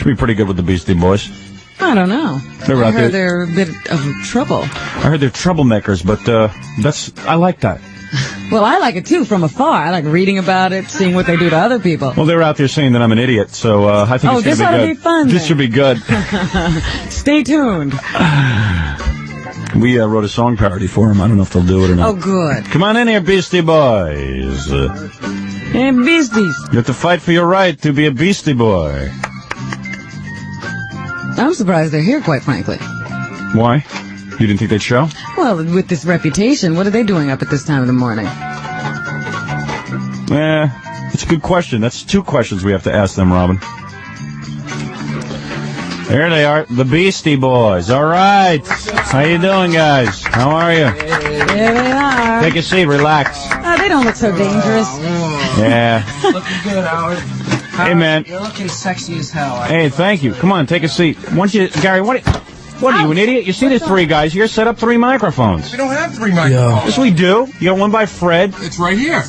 Should be pretty good with the Beastie Boys. I don't know. I heard they're a bit of trouble. I heard they're troublemakers, but I like that. Well, I like it too from afar. I like reading about it, seeing what they do to other people. Well, they're out there saying that I'm an idiot, so I think it's going to be good. This ought to be fun. This should be good. Stay tuned. We wrote a song parody for them. I don't know if they'll do it or not. Oh, good. Come on in here, Beastie Boys. Hey, Beasties. You have to fight for your right to be a Beastie Boy. I'm surprised they're here, quite frankly. Why? You didn't think they'd show? Well, with this reputation, what are they doing up at this time of the morning? It's a good question. That's 2 questions we have to ask them, Robin. There they are, the Beastie Boys. All right. How you doing, guys? How are you? There they are. Take a seat, relax. Oh, they don't look so dangerous. Yeah. Looking good, Howard. Hey, man. You're looking sexy as hell. Hey, thank you. Come on, take a seat. Gary, what are you, an idiot? You see there's 3 guys here. Set up 3 microphones. We don't have 3 microphones. Yes, we do. You got one by Fred. It's right here.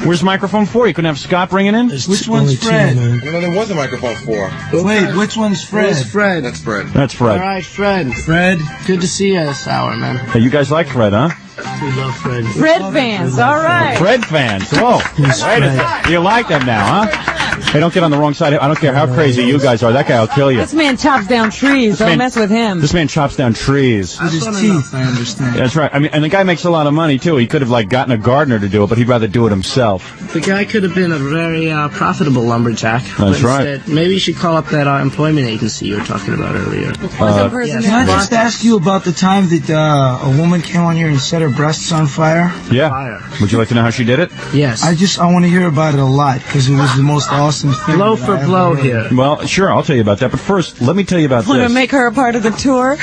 Where's microphone 4? You couldn't have Scott bringing in? Which one's Fred? There was a microphone 4. Wait, which one's Fred? Where's Fred? That's Fred. That's Fred. All right, Fred. Fred, good to see you this hour, man. Hey, you guys like Fred, huh? We love Fred. Fred fans, all right. Fred fans. Whoa. Wait a second. You like them now, huh? Hey, don't get on the wrong side. I don't care how crazy you guys are. That guy will kill you. This man chops down trees. Don't mess with him. This man chops down trees. With his teeth, I understand. That's right. I mean, and the guy makes a lot of money, too. He could have, gotten a gardener to do it, but he'd rather do it himself. The guy could have been a very profitable lumberjack. That's right. Instead, maybe you should call up that employment agency you were talking about earlier. Can I just ask you about the time that a woman came on here and set her breasts on fire? Yeah. Fire. Would you like to know how she did it? Yes. I want to hear about it a lot, because it was the most awesome thing. Blow for blow here. Well, sure, I'll tell you about that. But first, let me tell you about Want to this. make her a part of the tour?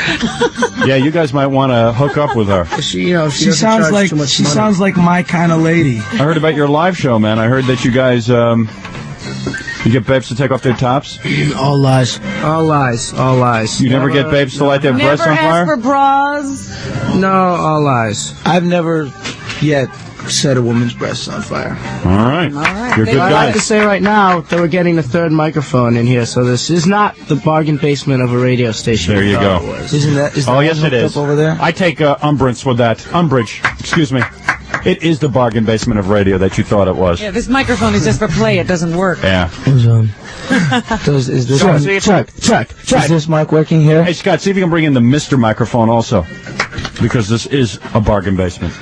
Yeah, you guys might want to hook up with her. She sounds like my kind of lady. I heard about your live show, man. I heard that you guys, you get babes to take off their tops? All lies. All lies. All lies. You never get babes to light their breasts on Never fire? ask for bras. No, all lies. I've never yet set a woman's breasts on fire. All right. You're a good I'd like guy. to say right now that we're getting a 3rd microphone in here, so this is not the bargain basement of a radio station. There you go. Isn't that? Is that Yes, it is. up over there? I take umbrance with that. Umbrage. Excuse me. It is the bargain basement of radio that you thought it was. Yeah, this microphone is just for play. It doesn't work. Yeah. Is this Check. Is this mic working here? Hey, Scott, see if you can bring in the Mr. microphone also. Because this is a bargain basement.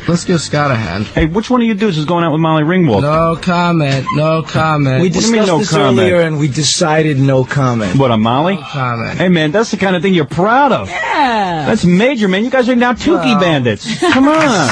Let's give Scott a hand. Hey, which one of you dudes is going out with Molly Ringwald? No comment. No comment. We What do you mean, discussed no this comment? earlier, and we decided no comment. What, on Molly? No comment. Hey, man, that's the kind of thing you're proud of. Yeah. That's major, man. You guys are now Tukey bandits. Come on.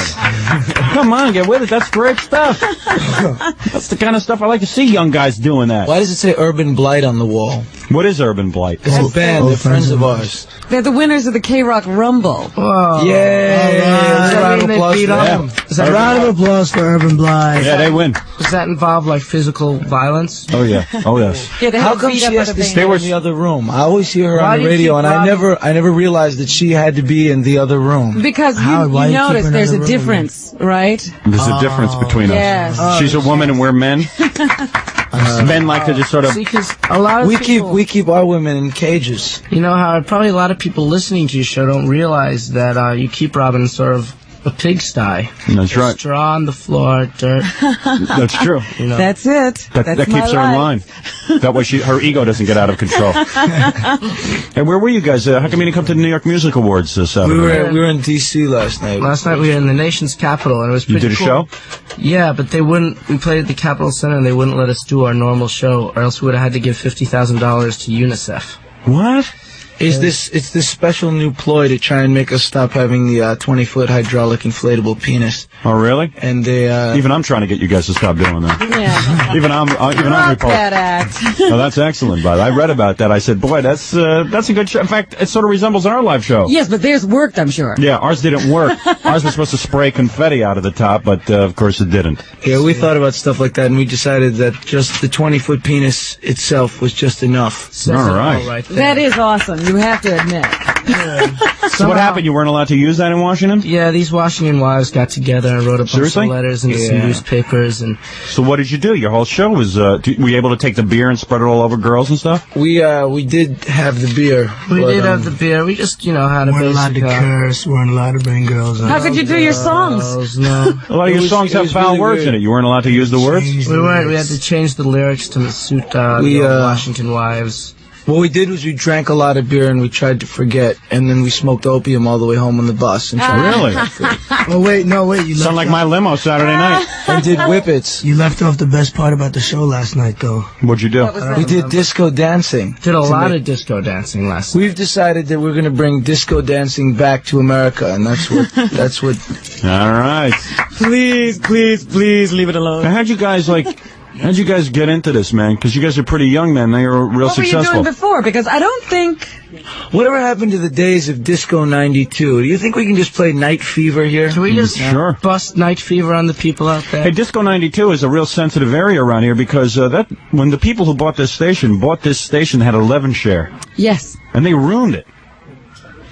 Come on, get with it. That's great stuff. That's the kind of stuff I like to see young guys doing that. Why does it say Urban Blight on the wall? What is Urban Blight? It's a band. They're friends of ours. They're the winners of the K-Rock Rumble. Oh. Yay! Does that Round mean of they applause beat for up? them. Does that Round of applause for Urban Blight. Yeah, they win. Does that involve like physical violence? Oh, yeah. Oh, yes. Yeah, they How had come beat she up has other to bands. stay in the other room? I always hear her Why on do the you radio, keep and I robbing- never realized that she had to be in the other room. Because Howard, why you you keep notice her in there's a another room? difference, right? There's a difference between us. Yes. She's a woman and we're men. Men like to just sort of... See, because a lot of We keep our women in cages. You know how probably a lot of people listening to your show don't realize that you keep Robin sort of a pigsty. That's right. Straw on the floor, dirt. That's true. You know. That's it. That That's keeps her my in life. line. That way her ego doesn't get out of control. And where were you guys? How come you didn't come to the New York Music Awards Saturday? We were in D.C. last night. Last night we were in the nation's capital, and it was You pretty did a cool. show? Yeah, but they wouldn't. We played at the Capitol Center, and they wouldn't let us do our normal show, or else we would have had to give $50,000 to UNICEF. What? It's this special new ploy to try and make us stop having the 20-foot hydraulic inflatable penis. Oh, really? And they Even I'm trying to get you guys to stop doing that. Yeah. Even I'm Rock repulsed. that act. Oh, that's excellent, bud. I read about that. I said, boy, that's a good show. In fact, it sort of resembles our live show. Yes, but theirs worked, I'm sure. Yeah, ours didn't work. Ours was supposed to spray confetti out of the top, but of course it didn't. Yeah, we thought about stuff like that, and we decided that just the 20-foot penis itself was just enough. Says All it right. right there. That is awesome, you have to admit. So what happened? You weren't allowed to use that in Washington? Yeah, these Washington wives got together and wrote a bunch Seriously? of letters into some newspapers. And So what did you do? Your whole show was, were you able to take the beer and spread it all over girls and stuff? We did have the beer. we did have the beer. We just, had a Weren't allowed basic... to curse. Weren't allowed to bring girls How out. could you do your songs? No. A lot of your songs have foul really words weird. in it. You weren't allowed to use the words? Change We the weren't. We had lyrics. to change the lyrics to suit the Washington wives. What we did was we drank a lot of beer and we tried to forget, and then we smoked opium all the way home on the bus and tried Really? Oh wait, no wait. You Sound left like my limo Saturday night. and did whippets. You left off the best part about the show last night, though. What'd you do? We did disco dancing. Did a lot of disco dancing last night. We've decided that we're going to bring disco dancing back to America, and that's what All right. Please leave it alone. Now, how'd you guys get into this, man? Because you guys are pretty young, man. Now you're real What were you successful. doing before? Because I don't think... Whatever happened to the days of Disco 92? Do you think we can just play Night Fever here? Can we just Sure. bust night fever on the people out there? Hey, Disco 92 is a real sensitive area around here because when the people who bought this station had 11 share, Yes. and they ruined it.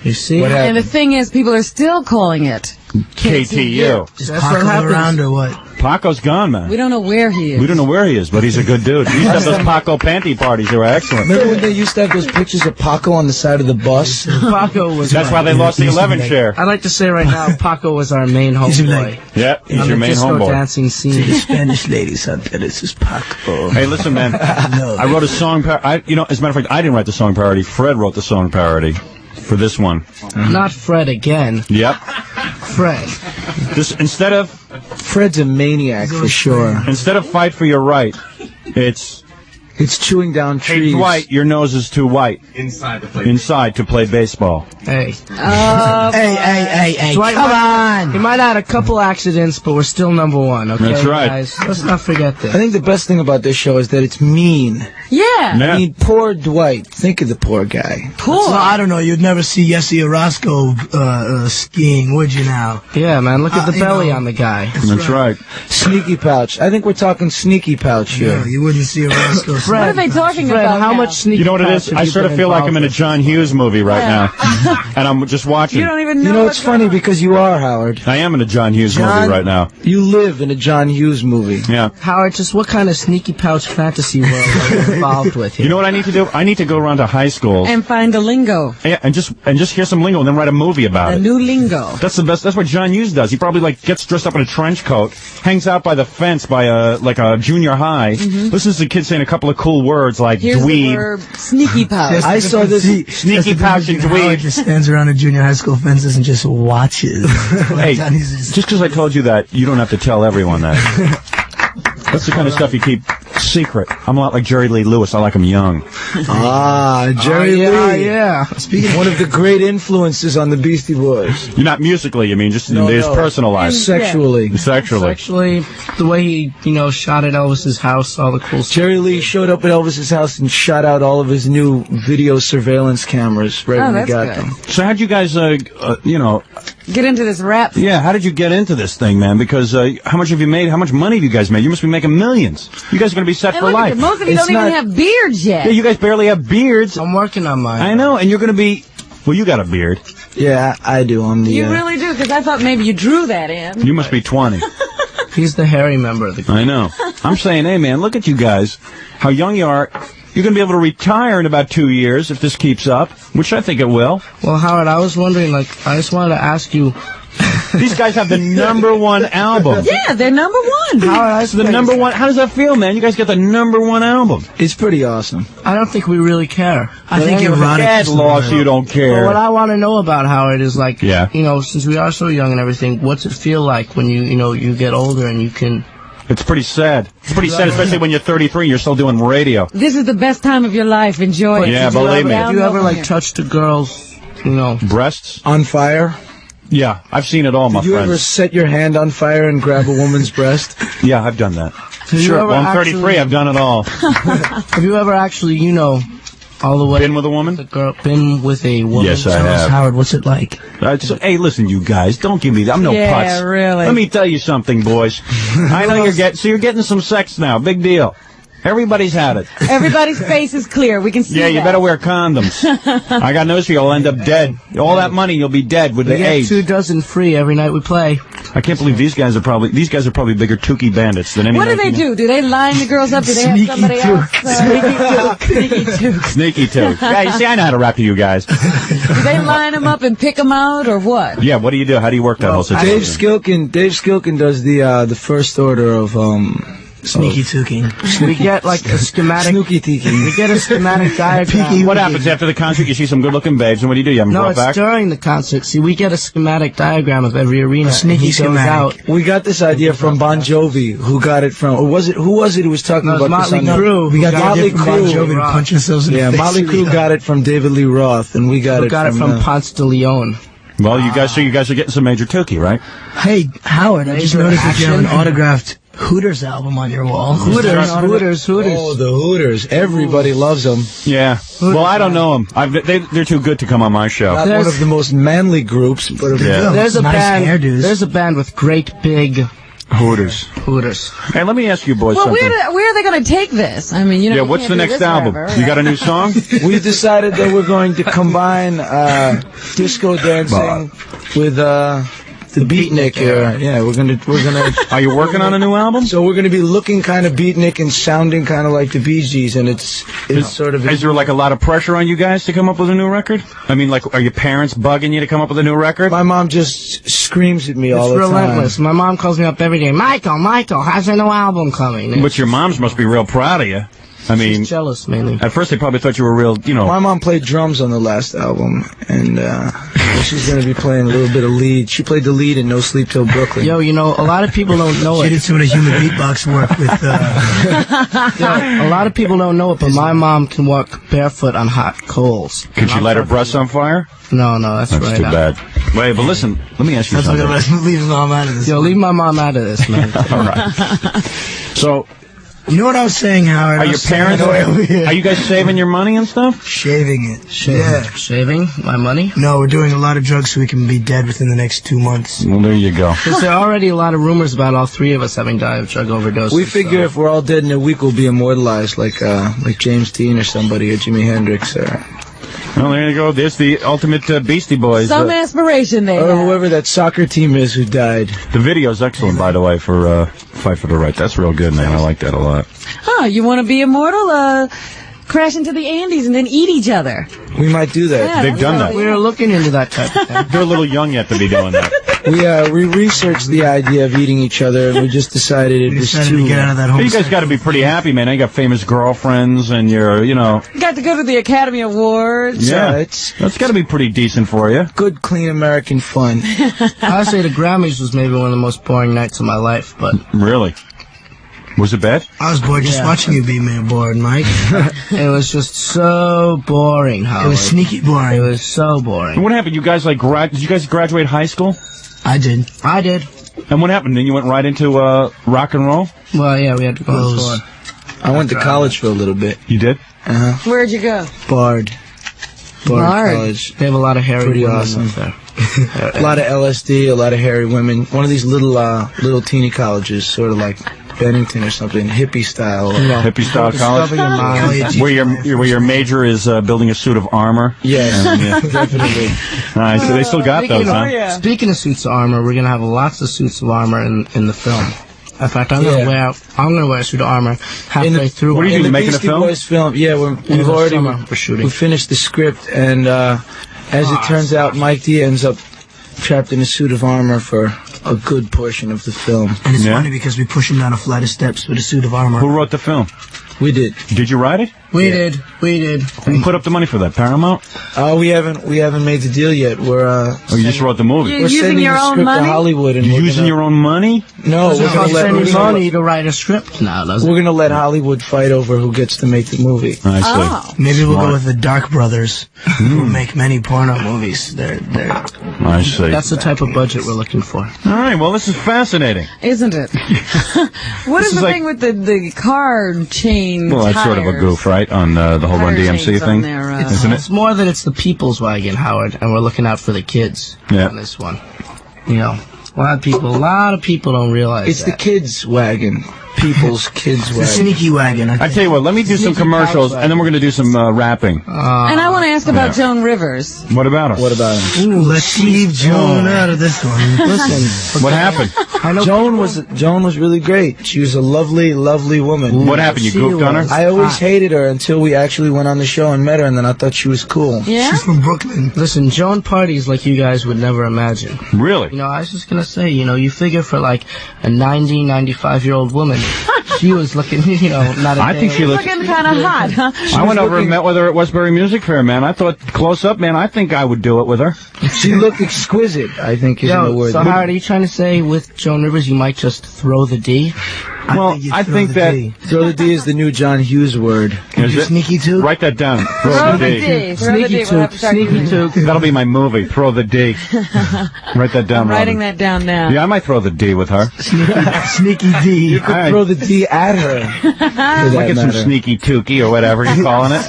You see? What And happened? the thing is, people are still calling it. KTU. Just That's what Paco happens. around or what? Paco's gone, man. We don't know where he is. We don't know where he is, but he's a good dude. We used to have those Paco panty parties. They were excellent. Remember when they used to have those pictures of Paco on the side of the bus? Paco was... That's why they lost the 11 share. I'd like to say right now, Paco was our main He's homeboy. like- Yeah, he's on your the main disco homeboy. dancing To scene. the Spanish ladies out there, this is Paco. Hey, listen, man. I wrote a song. As a matter of fact, I didn't write the song parody. Fred wrote the song parody for this one. Not Fred again. Yep. Fred. This instead of Fred's a maniac for sure. fight for your right, it's It's chewing down hey trees. Dwight, your nose is too white inside to play baseball. Hey. Hey, Dwight come He on! might have had a couple accidents, but we're still number one, okay, That's right. guys? Let's not forget I this. think the best thing about this show is that it's mean. Yeah. Yeah. I mean, poor Dwight. Think of the poor guy. Poor. So, I don't know, you'd never see Yessie Orozco skiing, would you now? Yeah, man, look at the you belly know. on the guy. That's right. Sneaky pouch. I think we're talking sneaky pouch here. No, you wouldn't see Orozco. What are they talking Fred, about how now? much sneaky You know what it pouch is? have I you sort of been feel like I'm in a involved John Hughes movie right now, and I'm just watching. You don't even know. You know, what's it's funny going on. because you are, Howard. I am in a John Hughes John- movie right now. You live in a John Hughes movie. Yeah. Howard, just what kind of sneaky pouch fantasy world are you involved with here? You know what I need to do? I need to go around to high schools And find a lingo. and just hear some lingo and then write a movie about A it. new lingo. That's the best. That's what John Hughes does. He probably gets dressed up in a trench coat, hangs out by the fence by a junior high, listens to kids saying a couple of cool words like Here's the dweeb. verb sneaky pouch. I saw this. Sneaky pouch and Howard dweeb. just stands around the junior high school fences and just watches. Hey, Johnny's just- just because I told you that, you don't have to tell everyone that. That's the kind of stuff you keep secret. I'm a lot like Jerry Lee Lewis. I like him young. Jerry Lee. Yeah. One of the great influences on the Beastie Boys. You're not musically, you mean, just in his no. personal life. Sexually. Sexually. Actually, the way he, shot at Elvis's house, all the cool stuff. Jerry Lee showed up at Elvis's house and shot out all of his new video surveillance cameras right Oh, when he that's got good. them. So how'd you guys, Get into this rap. yeah, how did you get into this thing, man? Because how much have you made? How much money have you guys made? You must be making millions. You guys are going to be set And for look life. at you, most of you It's don't even not- have beards yet. Yeah, you guys barely have beards. I'm working on mine. I know, and you're going to be... Well, you got a beard. Yeah, I do. I'm the. You really do, because I thought maybe you drew that in. You must be 20. He's the hairy member of the group. I know. I'm saying, hey, man, look at you guys. How young you are. You're going to be able to retire in about 2 years if this keeps up, which I think it will. Well, Howard, I was wondering, I just wanted to ask you, These guys have the #1 album. Yeah, they're number one. Howard, I The #1. How does that feel, man? You guys got the #1 album. It's pretty awesome. I don't think we really care. I think Dad ironic. lost, you don't But care. what I want to know about Howard is Yeah. since we are so young and everything, what's it feel like when you get older and you can? It's pretty sad. It's pretty sad, especially when you're 33 and you're still doing radio. This is the best time of your life. Enjoy it. Yeah, Did you believe ever me. down Do you ever over here? touch the girls? Breasts? On fire? Yeah, I've seen it all, my Did you ever friends. set your hand on fire and grab a woman's breast? Yeah, I've done that. you Sure. ever Well, I'm 33. I've done it all. Have you ever actually, all the way Been with a woman? been with a woman? Yes, I Tell us, have. Howard, what's it like? Hey, listen, you guys, don't give me that. I'm no Yeah, putz. really. Let me tell you something, boys. I know you're getting some sex now. Big deal. Everybody's had it. Everybody's face is clear. We can see Yeah, you that. better wear condoms. I got news for you. You'll end up dead. All that money, you'll be dead with the We get AIDS. 2 dozen free every night we play. I can't believe these guys are probably bigger Tukey bandits than any. What do they do? Do they line the girls up? Do they have somebody else? Sneaky took. Sneaky Took. Yeah, you see, I know how to rap to you guys. Do they line them up and pick them out, or what? Yeah, what do you do? How do you work that whole situation? Dave Skilkin does the first order of Sneaky Tookie. We get like a schematic. Snooky Tiki. We get a schematic diagram. What happens after the concert? You see some good-looking babes, and what do? You have them No, brought it's back? during the concert. See, we get a schematic diagram of every arena. Sneaky and he goes schematic. out. We got this idea from Bon Jovi, who got it from, or was it, who was it who was talking No, it was about this? Motley on the- Crue. We got the Motley idea from Bon Crue. Jovi to punch themselves in the Yeah, face. Motley Crue got it from David Lee Roth, and we got We it got it from Ponce de Leon. Well, you guys are getting some major Tukey, right? Hey, Howard, I just Major noticed that you have an action. autographed Hooters album on your wall. Hooters. Oh, the Hooters. Everybody loves them. Yeah. Well, I don't know them. They're too good to come on my show. Not one of the most manly groups, but Yeah. There's a Nice band. hairdos. There's a band with great big Hooters. Hooters. Hey, let me ask you boys Well, something. where are they going to take this? I mean, you know. Yeah, you what's can't the do next this album? forever, You got a new song? we've decided that we're going to combine disco dancing with the beatnik era. Yeah, we're gonna. Are you working on a new album? So we're gonna be looking kind of beatnik and sounding kind of like the Bee Gees, and it's sort of. Is there like a lot of pressure on you guys to come up with a new record? I mean, like, are your parents bugging you to come up with a new record? My mom just screams at me all It's the relentless. time. My mom calls me up every day. Michael, how's your new album coming? But your moms must be real proud of you. I mean, She's jealous mainly. at first they probably thought you were real, you know. My mom played drums on the last album, and she's gonna be playing a little bit of lead. She played the lead in No Sleep Till Brooklyn. Yo, you know, a lot of people don't know She it. did some of the human beatbox work with, A lot of people don't know it, but my mom can walk barefoot on hot coals. Could you light her breasts on fire? No, that's That's right. too bad. Wait, but listen, let me ask you that's what something. I'm leaving mom out of this. Yo, leave my mom out of this, man. All right. So, You know what I was saying, Howard? are I your was saying parents, it over here. are you guys saving your money and stuff? Shaving it. Yeah. Shaving my money? No, we're doing a lot of drugs so we can be dead within the next 2 months. Well, there you go. Because there are already a lot of rumors about all 3 of us having died of drug overdoses. We figure if we're all dead in a week, we'll be immortalized, like James Dean or somebody, or Jimi Hendrix, or Well, there you go. There's the ultimate Beastie Boys. Some aspiration they or have. whoever that soccer team is who died. The video's excellent, by the way, for Fight for the Right. That's real good, man. I like that a lot. Huh, you want to be immortal? Crash into the Andes and then eat each other. We might do that. Yeah, They've done that. We were looking into that type of thing. They're a little young yet to be doing that. We researched the idea of eating each other, and we just decided it We was decided too. to get out of that But home. you guys got to be pretty happy, man. You got famous girlfriends, and you're, you know, Got to go to the Academy Awards. yeah. it's That's got to be pretty decent for you. good, clean American fun. I would say the Grammys was maybe one of the most boring nights of my life, but Really? Was it bad? I was bored just Yeah. watching you be man bored, Mike. it was just so boring, It Howard. was sneaky It boring. was so And boring. what happened? You guys like did you guys graduate high school? I did. I did. And what happened? Then you went right into rock and roll? Well, yeah, we had to go on Those- tour. I went to college for a little bit. You did? Where'd you go? Bard Bard. College. They have a lot of hairy Pretty women awesome. up there. A lot of LSD, a lot of hairy women. One of these little teeny colleges, sort of like Bennington or something, hippie style. Hippie style college? Discover your mind. Elliot Where your major is building a suit of armor? Yes, Yeah. definitely. Nice. So they still got those, huh? yeah. Speaking of suits of armor, we're gonna have lots of suits of armor in the film. In fact, I'm gonna wear a suit of armor halfway through. What are you In doing, the making a Beastie film? Boys film, yeah, we've the already summer we're shooting. we finished the script, and as it turns out, Mike D ends up trapped in a suit of armor for a good portion of the film. And it's Yeah. funny because we push him down a flight of steps with a suit of armor. Who wrote the film? We did. Did you write it? We did. Who put up the money for that? Paramount? We haven't made the deal yet. We're Or you just wrote the movie? You- we're using sending your the own script money? to Hollywood, and You're we're using gonna, your own money? No, It's we're gonna let spending money to write a script now, doesn't it? we're gonna let Hollywood fight over who gets to make the movie. I see. Oh. Maybe we'll Smart. go with the Dark Brothers, who make many porno movies. They're I see. That's the type of budget we're looking for. All right, well, this is fascinating. Isn't it? What This is is the like- thing with the car chain Well, that's sort of a tires? goof, right, on the whole Run Tire DMC chains on thing? there, Isn't it? It's more that it's the people's wagon, Howard, and we're looking out for the kids Yeah. on this one. You know, a lot of people don't realize It's the that. kids' wagon. people's kids' The wagon. sneaky wagon. I tell you what, let me do some commercials, and then we're going to do some rapping. And I want to ask about Joan Rivers. What about her? What about him? Ooh, let's leave Joan out of this one. Listen, What happened? Joan was really great. She was a lovely, lovely woman. What happened? You goofed on her? I always hated her until we actually went on the show and met her, and then I thought she was cool. Yeah? She's from Brooklyn. Listen, Joan parties like you guys would never imagine. Really? You know, I was just gonna say, you know, you figure for like a 90, 95-year-old woman, she was looking, you know, not a I think day she old. looks... Looking kind of hot, huh? I went over and met with her at Westbury Music Fair, man. I thought close up, man, I think I would do it with her. She looked exquisite, I think is the word. So Howard, are you trying to say with Joan Rivers you might just throw the D? Well, I think that... Throw the D is the new John Hughes word. Is You it? sneaky too? Write that down. Throw the D. Sneaky took, sneaky took. That'll be my movie, Throw the D. Write that down, Writing Robin. that down now. Yeah, I might throw the D with her. Sneaky D. All right. Throw the D at her. Get some sneaky tookie or whatever you're calling it.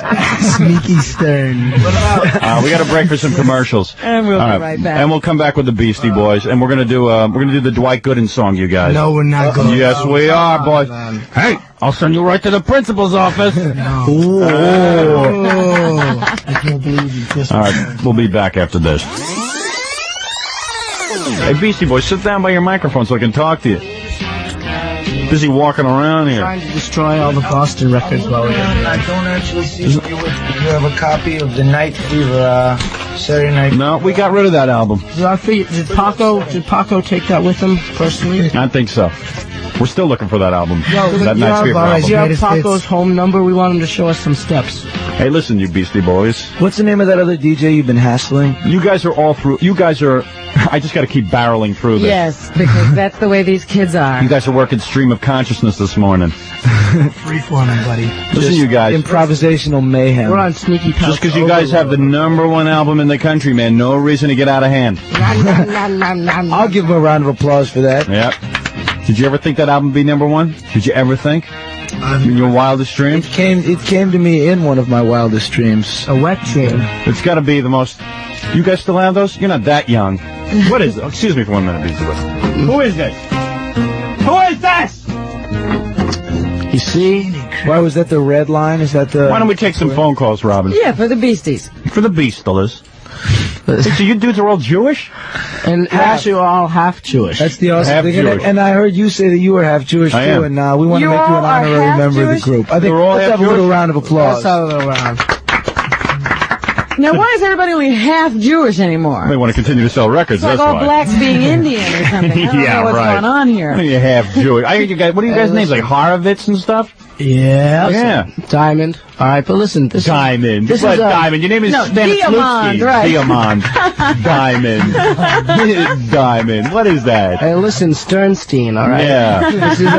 Sneaky Stern. We got to break for some commercials. And we'll All be right back. And we'll come back with the Beastie Boys, and we're gonna do the Dwight Gooden song, you guys. No, we're not going. Yes, we are, boys. Hey, I'll send you right to the principal's office. Oh, I can't believe you kissed All me. right, we'll be back after this. Hey, Beastie Boys, sit down by your microphone so I can talk to you. Busy walking around here. Trying to destroy all the Boston records while we're here. I don't actually see if you have a copy of the Night Fever, Saturday Night. No, we got rid of that album. I figured, did Paco take that with him personally? I think so. We're still looking for that album. that you Night's have, Fever do album. you have Greatest Paco's hits. home number? We want him to show us some steps. Hey, listen, you Beastie Boys. What's the name of that other DJ you've been hassling? You guys are all through. You guys are. I just got to keep barreling through this. Yes, because that's the way these kids are. You guys are working stream of consciousness this morning. Freeforming, buddy. Listen, you guys. Improvisational mayhem. We're on Sneaky Pouch. Just because you guys have the #1 album in the country, man, no reason to get out of hand. I'll give him a round of applause for that. Yep. Did you ever think that album would be #1? Did you ever think? In your wildest dreams? It came to me in one of my wildest dreams. A wet dream. It's got to be the most... You guys still have those? You're not that young. What is it? Excuse me for 1 minute, Beastie Boys. Who is this? Who is this? You see? Why was that the red line? Is that the... Why don't we take some phone calls, Robin? Yeah, for the Beasties. For the Beastlers. So you dudes are all Jewish? And actually, we're all half Jewish. That's the awesome Half thing. Jewish. And I heard you say that you were half Jewish I too, am. and we want to You make you an all are honorary half member of Jewish? the group. I think We're all let's half have a little Jewish? round of applause. Let's have a little round. Now, why is everybody only half Jewish anymore? They want to continue to sell records, It's like that's all why. blacks being Indian or something. I don't Yeah, know what's right. going on here. What are you half Jewish? I heard you guys. What are you guys' names? Like Horovitz and stuff? Yeah. Yeah. Diamond. All right, but listen. This Diamond. This What is, Diamond? Your name is No, Diamond, right. Diamond. Diamond. Diamond. What is that? Hey, listen, Sternstein. All right. Yeah. This is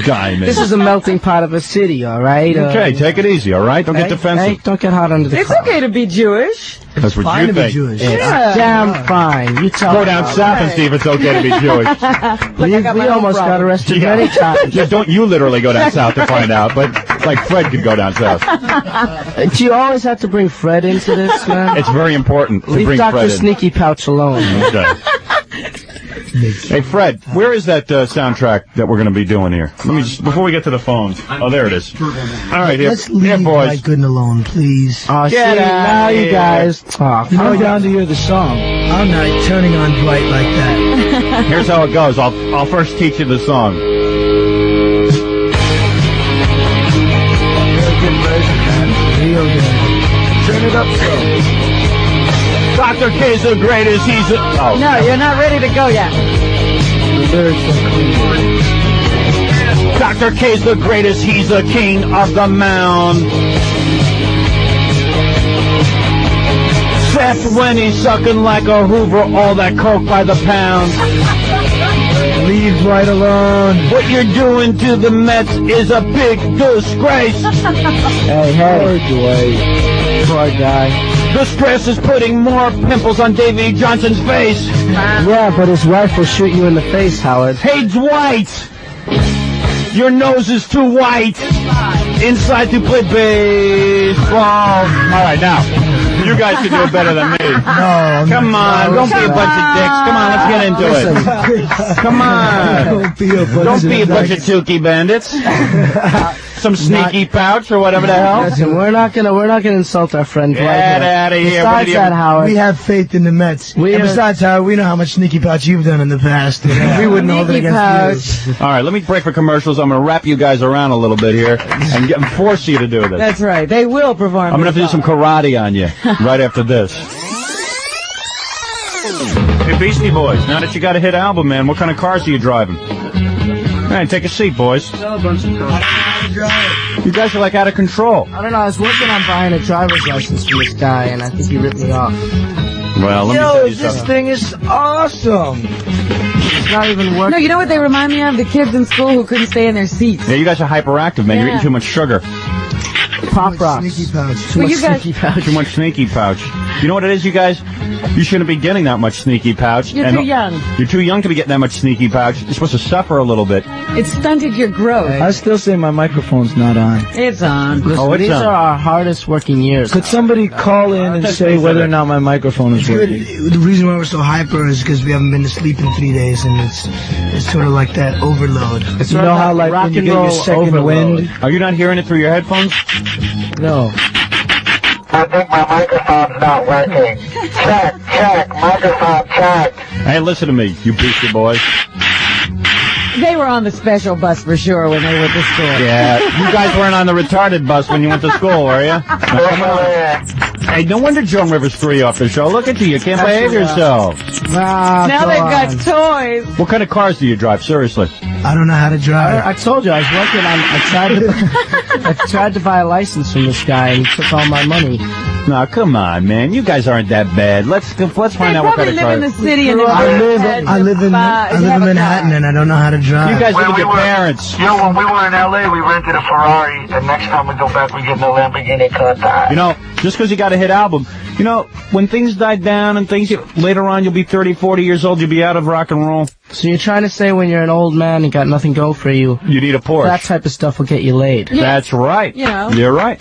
Diamond. this is a melting pot of a city. All right. Okay, take it easy, all right? Don't get Hey, defensive. don't get hot under the It's collar. okay to be Jewish. That's what Fine you to be think. Jewish. Yeah. Damn fine. You tell Go me. down south and see if it's okay to be Jewish. Look, I got We my own almost got problem. arrested Yeah. many times. Yeah, don't you literally go down south to find out, but like Fred could go down south. Do you always have to bring Fred into this, man? It's very important to Leave bring Dr. Fred in. Sneaky Pouch alone. Okay. Hey, Fred, where is that soundtrack that we're going to be doing here? Let me just, before we get to the phones. Oh, there it is. All right, here, Let's here leave boys. Dwight Gooden alone, please. Oh, see, Get out now of you here. guys. Oh, You know, I'm down to hear the song. I'm not turning on Dwight like that. Here's how it goes. I'll first teach you the song. Real good. Turn it up some. Dr. K's the greatest. He's a... Oh. No, you're not ready to go yet. The lyrics are clean. Dr. K's the greatest. He's the king of the mound. Except when he's sucking like a Hoover all that coke by the pound. Leave Dwight alone. What you're doing to the Mets is a big disgrace. hey. Poor Dwight. Poor guy. The stress is putting more pimples on Davy Johnson's face. Yeah, but his wife will shoot you in the face, Howard. Hey, Dwight! Your nose is too white. Inside to play baseball. All right, now. You guys can do it better than me. No. Come on, don't be a bunch of dicks. Come on, let's get into it. Come on. Don't be a bunch of Tukey bandits. Some sneaky pouch or whatever the hell. Listen, we're not gonna insult our friend. Get out of here. Besides that, Howard, We have faith in the Mets. And besides, Howard, we know how much sneaky pouch you've done in the past. We wouldn't hold it against you. All right, let me break for commercials. I'm going to wrap you guys around a little bit here and force you to do this. That's right. They will perform. I'm going to have to do some karate on you right after this. Hey, Beastie Boys, now that you got a hit album, man, what kind of cars are you driving? All right, take a seat, boys. a bunch of cars. You guys are like out of control. I don't know. I was working on buying a driver's license from this guy, and I think he ripped me off. Well, let me tell you this something. thing is awesome. It's not even working. No, you know what they remind me of? The kids in school who couldn't stay in their seats. Yeah, you guys are hyperactive, man. You're Yeah. eating too much sugar. Pop rocks. Sneaky pouch. Too Well, much you guys- sneaky pouch. Too much sneaky pouch. You know what it is, you guys? You shouldn't be getting that much sneaky pouch. You're too young. You're too young to be getting that much sneaky pouch. You're supposed to suffer a little bit. It stunted your growth. I still say my microphone's not on. It's on. Listen, Oh, it's these on. are our hardest working years. Could somebody call in and say whether or not my microphone is working? The reason why we're so hyper is because we haven't been to sleep in 3 days, and it's sort of like that overload. It's You sort know of how that like rock when you and get your roll second overload. wind? Are you not hearing it through your headphones? No. I think my microphone's not working. Check, microphone check. Hey, listen to me, you Beastie Boys. They were on the special bus for sure when they were at the store. Yeah, you guys weren't on the retarded bus when you went to school, were you? Hey, no wonder Joan Rivers threw you off the show. Look at you can't behave yourself. Ah, Now go they've on. got toys. What kind of cars do you drive? Seriously. I don't know how to drive. I told you I was working on. I tried to buy a license from this guy, and he took all my money. No, come on, man. You guys aren't that bad. Let's find They out what probably kind of live in the car. city and I live in Manhattan, and I don't know how to drive. You guys When live with we your were- parents. You know, when we were in LA, we rented a Ferrari, and next time we go back, we get in a Lamborghini Countach. You know, just because you got a hit album, you know, when things die down and things, later on you'll be 30, 40 years old, you'll be out of rock and roll. So you're trying to say when you're an old man and got nothing go for you, You need a Porsche. that type of stuff will get you laid. That's right. You know. You're right.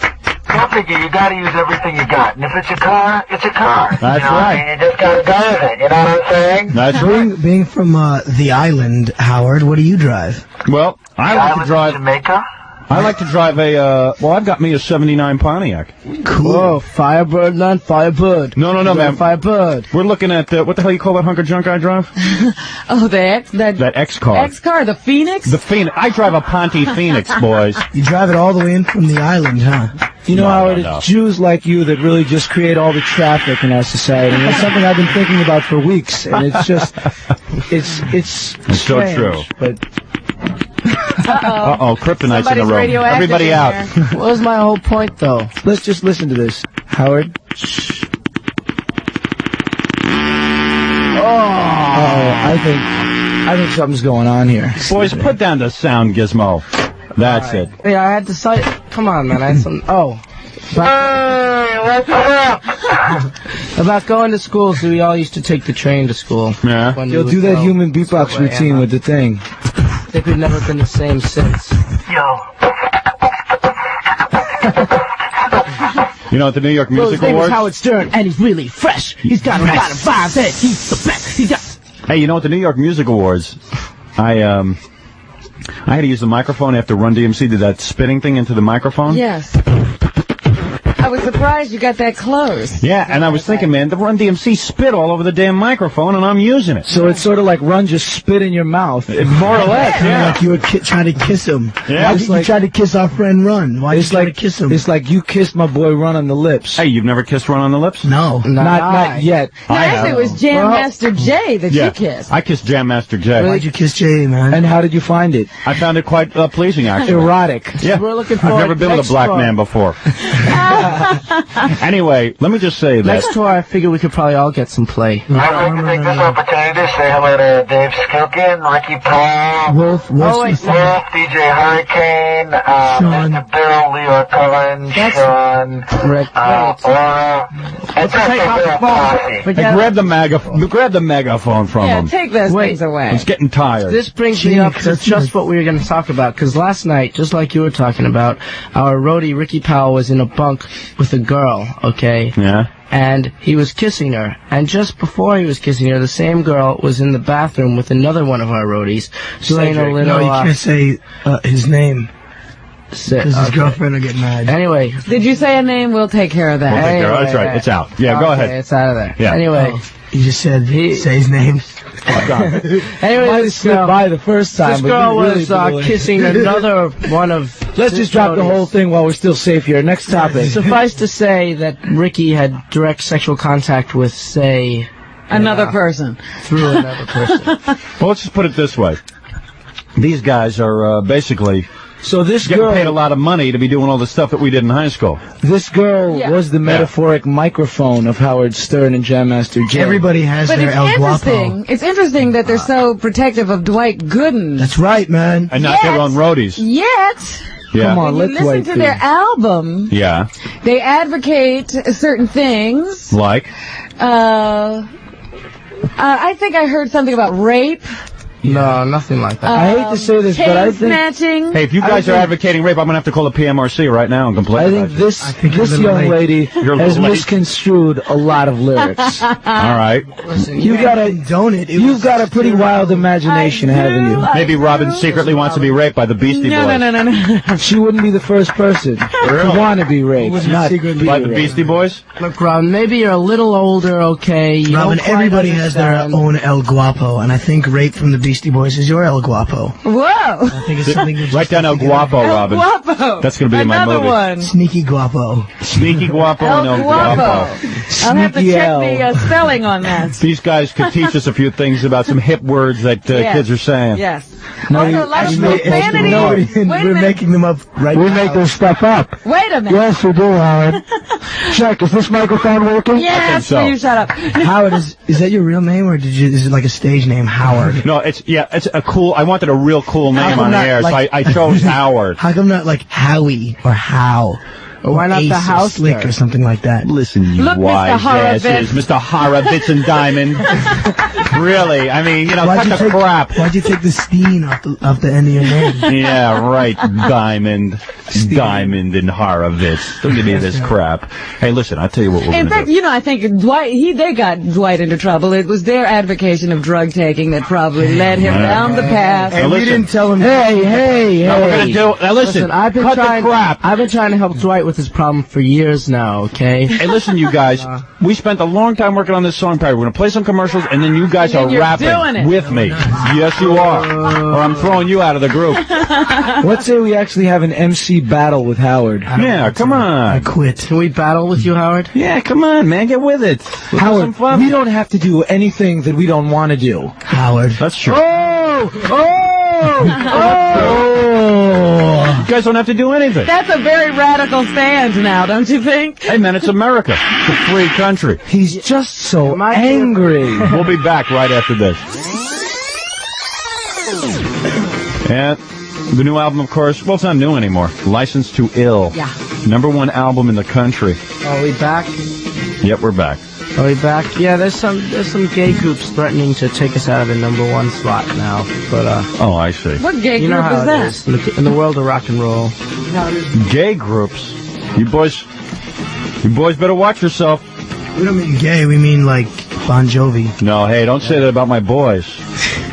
I figure you gotta use everything you got, and if it's a car, it's a car. That's you know, right. I mean, you just gotta go with it, you know what I'm saying? That's right. Being from the island, Howard, what do you drive? Well, I like to Island drive. in Jamaica? I like to drive a. Well, I've got me a '79 Pontiac. Whoa, Firebird, man, Firebird. No, man. Firebird. We're looking at what the hell you call that hunk of junk I drive? Oh, that That X car. X car, the Phoenix. The Phoenix. I drive a Ponte Phoenix, boys. You drive it all the way in from the island, huh? You know, No, Howard, no. it's Jews like you that really just create all the traffic in our society. And it's something I've been thinking about for weeks. And it's just, it's so strange, true. But Uh-oh, kryptonite's in the Somebody's room. radioactive Everybody in out. there. What was my whole point, though? let's just listen to this. Howard? I think something's going on here. Boys, put down the sound gizmo. That's it. Yeah, I had to cite. Come on, man. I had some. Oh. Hey, what's up? About going to school, so we all used to take the train to school. Yeah. When we You'll would do that go. human beatbox routine with the thing. I think we've never been the same since. Yo. You know, at the New York His Music name is Awards. Howard Stern, and he's really fresh. He's got a lot of vibes. Hey, he's the best. He's got. Hey, you know, at the New York Music Awards, I had to use the microphone after Run DMC did that spitting thing into the microphone. Yes. I was surprised you got that close. Yeah, and I was thinking, man, the Run DMC spit all over the damn microphone, and I'm using it. So it's sort of like Run just spit in your mouth. More or less, yeah. Like you were trying to kiss him. Yeah. Why It's did you like- try to kiss our friend Run? Why did you It's try like to kiss him? It's like you kissed my boy Run on the lips. Hey, you've never kissed Run on the lips? No. Not yet. No, actually, it was Jam Master Jay that Yeah, you kissed. I kissed Jam Master Jay. Why'd you kiss Jay, man? And how did you find it? I found it quite pleasing, actually. Erotic. Yeah, We're looking I've for never been with a next black tour. man before. Anyway, let me just say that. Next tour, I figure we could probably all get some play. I'd like to take this opportunity to say hello to Dave Skilkin, Ricky Paul, Wolf, Wolf, DJ Hurricane, Sean. Mr. Bill, Leo Cullen, Sean, Rick. Aura, and just a real posse. Hey, grab the megaphone from Yeah, him. take those Wait. things away. It's getting tired. This brings me up to just what we were going to talk about, because last night, just like you were talking about, our roadie Ricky Powell was in a bunk with a girl, okay? Yeah. And he was kissing her. And just before he was kissing her, the same girl was in the bathroom with another one of our roadies, saying a little... No, you can't say his name. Because his girlfriend will get mad. Anyway. Did you say a name? We'll take care of that. We'll take care of it. That's right. It's out. Yeah, go ahead. It's out of there. Yeah. Anyway. You just said say his name. Anyway, this girl, by the first time. this girl was kissing another one of... Let's just drop the whole thing while we're still safe here. Next topic. Suffice to say that Ricky had direct sexual contact with, say... Another person. Through another person. Well, let's just put it this way. These guys are basically... So this getting girl paid a lot of money to be doing all the stuff that we did in high school. This girl was the metaphoric microphone of Howard Stern and Jam Master Jay. Everybody has their El Guapo. It's interesting that they're so protective of Dwight Gooden. That's right, man. And not their own roadies. Yet, Yeah. Come on, when you listen to their album, Yeah. they advocate certain things. Like? I think I heard something about rape. No, nothing like that. I hate to say this, but I think... snatching. Hey, if you guys are advocating rape, I'm going to have to call the PMRC right now and complain I think this young lady has misconstrued a lot of lyrics. All right. Listen, You've got a pretty wild imagination, haven't you? Maybe Robin secretly wants to be raped by the Beastie Boys. No. She wouldn't be the first person to want to be raped, not be By the raped. Beastie Boys? Look, Robin, maybe you're a little older, okay? You Robin, don't quite everybody has their understand. own El Guapo, and I think rape from the Beastie Boys is your El Guapo. Whoa. I think it's something Write down El Guapo, Robin. Guapo. That's going to be in my Another movie. one. Sneaky Guapo. Sneaky Guapo and El Guapo. Guapo. I'll have to Sneaky check L. the spelling on that. These guys could teach us a few things about some hip words that Yes. kids are saying. Yes. No, Also, a lot of profanity. We're Wait a minute. making them up right We now. make this stuff up. Wait a minute. Yes, we do, Howard. Check, is this microphone working? Yes, so. will you shut up? Howard, is that your real name, or is it like a stage name, Howard? No, it's a cool, I wanted a real cool name come on the not, air, like- so I chose Howard. How come not like Howie or How? Or why not Ace the or house Slick there? or something like that? Listen, you Look, Mr. wise Horovitz. asses, Mr. Horovitz and Diamond. Really, I mean, cut the crap. Why'd you take the steen off the end of your name? Yeah, right, Diamond and Horovitz. Don't give me this crap. Hey, listen, I'll tell you what we're In going to fact, do. I think they got Dwight into trouble. It was their advocation of drug taking that probably led him down the path. Hey, listen. didn't tell him. Hey. Now we're going to do, now listen, I've been cut trying. the crap. I've been trying to help Dwight with his problem for years now. Okay. Hey, listen, you guys, we spent a long time working on this song, Perry. We're going to play some commercials, and then you guys And are then you're doing rapping it. with me. Yes, you are. Or I'm throwing you out of the group. Let's say we actually have an MC battle with Howard. Yeah, come I on. quit. Can we battle with you, Howard? Yeah, come on, man. Get with it. Let's have some Howard, fun. we don't have to do anything that we don't want to do. Howard. That's true. Oh! You guys don't have to do anything. That's a very radical stand now, don't you think? Hey, man, it's America. It's a free country. He's just so angry. We'll be back right after this. And the new album, of course, well, it's not new anymore. Licensed to Ill. Yeah. #1 album in the country. Are we back? Yep, we're back. Are we back? Yeah, there's some gay groups threatening to take us out of the #1 slot now. But Oh, I see. What gay you know group how is it that? is in the world of rock and roll. Gay groups. You boys better watch yourself. We don't mean gay. We mean like Bon Jovi. No, hey, don't say that about my boys.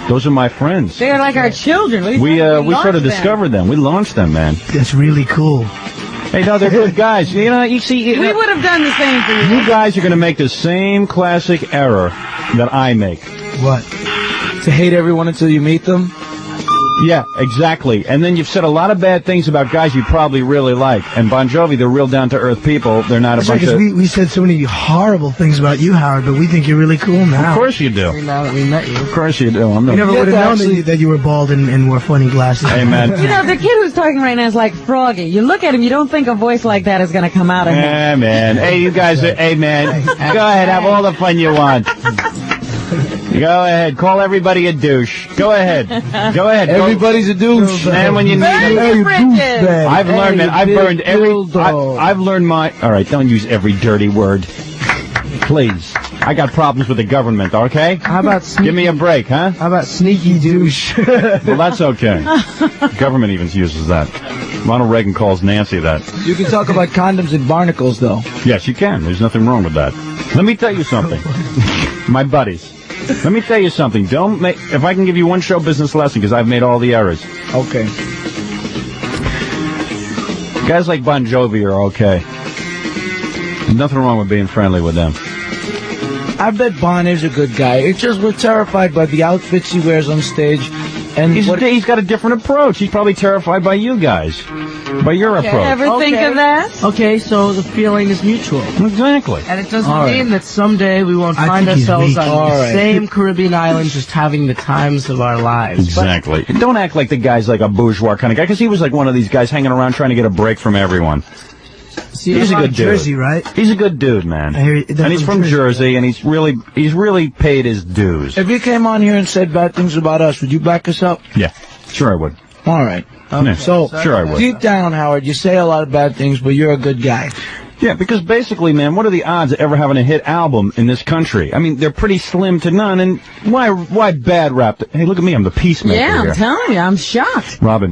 Those are my friends. They're like our children. We launched sort of them. discovered them. We launched them, man. That's really cool. Hey, no, they're good guys. You see, We would have done the same for you. you guys are going to make the same classic error that I make. What? To hate everyone until you meet them? Yeah, exactly. And then you've said a lot of bad things about guys you probably really like. And Bon Jovi, they're real down-to-earth people. They're not a That's right, bunch 'cause of... we said so many horrible things about you, Howard, but we think you're really cool now. Of course you do. Now that we met you. Of course you do. I'm We no... never You would have have to known that you were bald and wore funny glasses. Hey, man. You know, the kid who's talking right now is like Froggy. You look at him, you don't think a voice like that is going to come out of him. Yeah, man. Hey, you guys are... Hey, man. Go ahead. Have all the fun you want. Go ahead. Call everybody a douche. Go ahead. Go ahead. Go. Everybody's a douche. And when you need... Burn the bridges. I've learned that. I've big burned every... dildo. I've learned my... All right, don't use every dirty word. Please. I got problems with the government, okay? How about Give me a break, huh? How about sneaky douche? Well, that's okay. Government even uses that. Ronald Reagan calls Nancy that. You can talk about condoms and barnacles, though. Yes, you can. There's nothing wrong with that. Let me tell you something. My buddies. Let me tell you something. Don't make... If I can give you one show business lesson, because I've made all the errors. Okay. Guys like Bon Jovi are okay. There's nothing wrong with being friendly with them. I bet Bon is a good guy. It's just we're terrified by the outfits he wears on stage. And he's got a different approach. He's probably terrified by you guys. By your approach. Ever think of that? Okay, so the feeling is mutual. Exactly. And it doesn't mean that someday we won't find ourselves on the same Caribbean island just having the times of our lives. Exactly. Don't act like the guy's like a bourgeois kind of guy, because he was like one of these guys hanging around trying to get a break from everyone. See, he's a good dude. Jersey, right? He's a good dude, man. And he's from Jersey, and he's really paid his dues. If you came on here and said bad things about us, would you back us up? Yeah, sure I would. All right. Yeah, so, sure I would. Deep down, Howard, you say a lot of bad things, but you're a good guy. Yeah, because basically, man, what are the odds of ever having a hit album in this country? I mean, they're pretty slim to none, and why bad rap? Hey, look at me, I'm the peacemaker Yeah, here. I'm telling you, I'm shocked. Robin,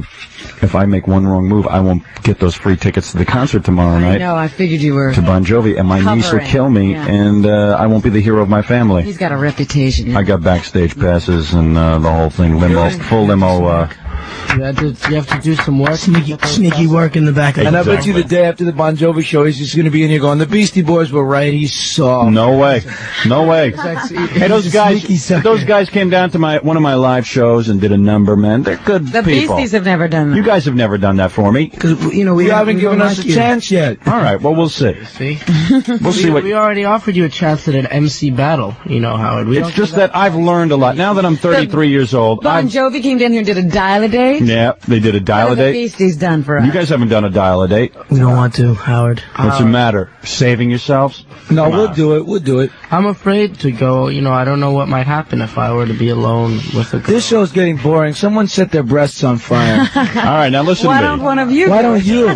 if I make one wrong move, I won't get those free tickets to the concert tomorrow night. I know, I figured you were. To Bon Jovi, and my niece will kill me, and I won't be the hero of my family. He's got a reputation. I got backstage passes and the whole thing, full limo. You have to do some work. Sneaky work in the back of the And I bet you the day after the Bon Jovi show, he's just going to be in here going, the Beastie Boys were right, he's soft. No way. No way. Hey, those guys came down to one of my live shows and did a number, man. They're good the people. Beasties have never done that. You guys have never done that for me. Because, we haven't given us a chance yet. All right, well, we'll see. See? We'll see what... We already offered you a chance at an MC battle, you know, Howard. It's just that I've learned a lot. Now that I'm 33 years old... Bon Jovi came down here and did a dial-a-date? Yeah, they did a dial-a-date. The Beasties done for us. You guys haven't done a dial-a-date. We don't want to, Howard. What's the matter? Saving yourselves? No, we'll do it. We'll do it. I'm afraid to go. You know, I don't know what might happen if I were to be alone with a girl. This show's getting boring. Someone set their breasts on fire. All right, now listen to me. Why don't one of you? Why don't you?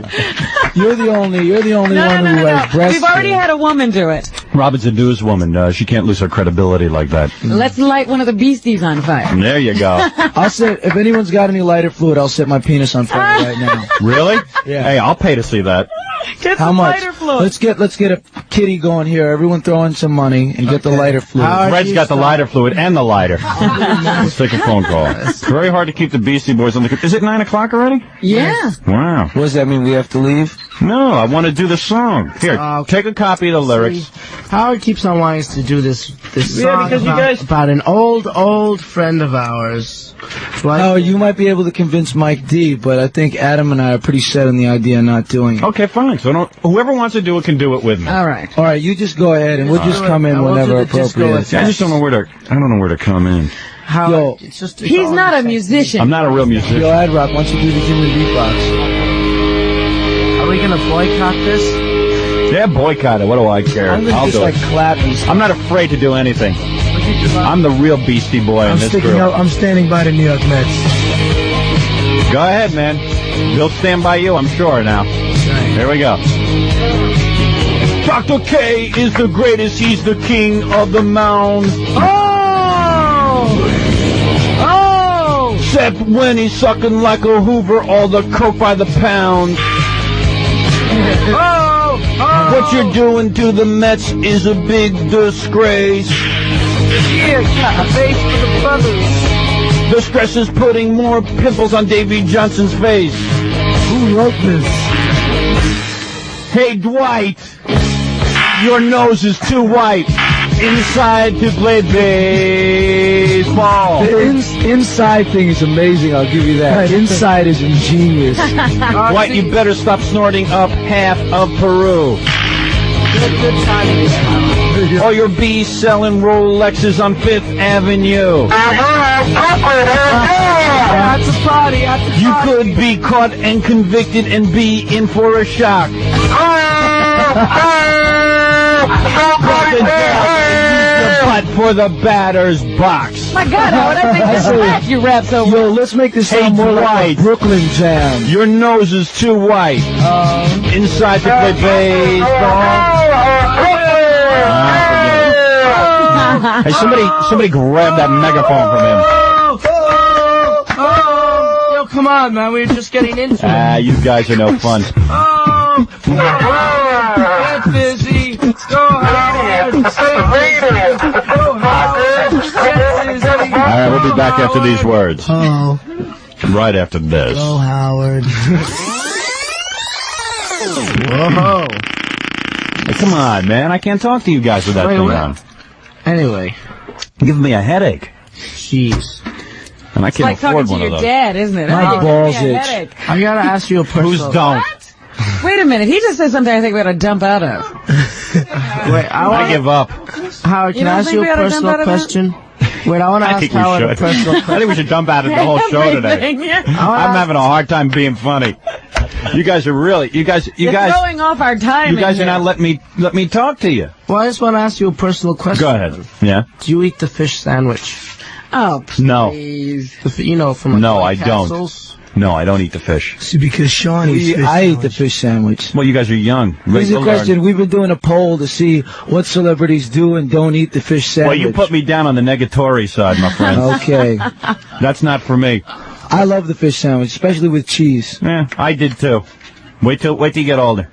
You're the only one who has breasts. We've already had a woman do it. Robin's a newswoman. She can't lose her credibility like that. Let's light one of the Beasties on fire. There you go. I'll set, if anyone's got any lighter fluid, I'll set my penis on fire right now. Really? Yeah. Hey, I'll pay to see that. Get How some much? lighter fluid. Let's get a kitty going here. Everyone throw in some money and get the lighter fluid. Fred's got the lighter fluid and the lighter. Let's take a phone call. It's very hard to keep the Beastie Boys on the... Is it 9 o'clock already? Yeah. Wow. What does that mean? We have to leave? No, I want to do the song. Here, take a copy of the lyrics. Howard keeps on wanting to do this song because about an old friend of ours. Oh, you might be able to convince Mike D, but I think Adam and I are pretty set on the idea of not doing it. Okay, fine. So whoever wants to do it can do it with me. All right. All right, you just go ahead, and we'll just come in whenever appropriate. I just don't know where to come in. Yo, he's not a musician. I'm not a real musician. Yo, Ad Rock, why don't you do the human beatbox? Are we gonna boycott this? Yeah, boycott it. What do I care? I'll do it. Clap and stuff. I'm not afraid to do anything. I'm the real Beastie Boy in this group. I'm standing by the New York Mets. Go ahead, man. They'll stand by you, I'm sure now. Here we go. Dr. K is the greatest. He's the king of the mound. Oh! Except when he's sucking like a Hoover, all the coke by the pound. What you're doing to the Mets is a big disgrace. The stress is putting more pimples on Davy Johnson's face. Who wrote this? Hey, Dwight, your nose is too white. Inside to play baseball. The inside thing is amazing, I'll give you that. Inside is ingenious. Dwight, you better stop snorting up half of Peru. Good timing. Or your bee selling Rolexes on 5th Avenue. That's a party. You could be caught and convicted and be in for a shock. But for the batter's box. My God, Howard, I think this rap you rap so well. Yo, let's make this sound more like a Brooklyn jam. Your nose is too white. Inside to play baseball. Hey, somebody grab that megaphone from him. Yo, come on, man. We were just getting into it. Ah, you guys are no fun. Oh, go Howard. Get busy. Go Howard. Get busy. Go Howard. Get busy. All right, we'll be back after these words. Oh. Right after this. Oh, Howard. Whoa. Hey, come on, man. I can't talk to you guys with that thing on. Anyway. Giving me a headache. Jeez. And I It's can't like afford talking to one of your those. dad, isn't it? My Oh, balls give me a itch. headache. I gotta ask you a personal... Who's don't? Wait a minute. He just said something I think we ought to dump out of. Wait, I give up. Howard, can I ask you a personal question? Wait, I want to I ask think we Howard a should. personal I think we should dump out of the whole show today. Everything, yeah. I'm having a hard time being funny. You guys are really, you guys, You're throwing off our time. you guys are not letting me talk to you. Well, I just want to ask you a personal question. Go ahead. Yeah. Do you eat the fish sandwich? Oh, No. please. You know, from like No, White I don't. Castles? No, I don't eat the fish. See, because Sean eats fish I eat the sandwich. fish sandwich. Well, you guys are young. Here's a You'll question. learn. We've been doing a poll to see what celebrities do and don't eat the fish Well, sandwich. you put me down on the negatory side, my friend. Okay. That's not for me. I love the fish sandwich, especially with cheese. Yeah, I did too. Wait till you get older.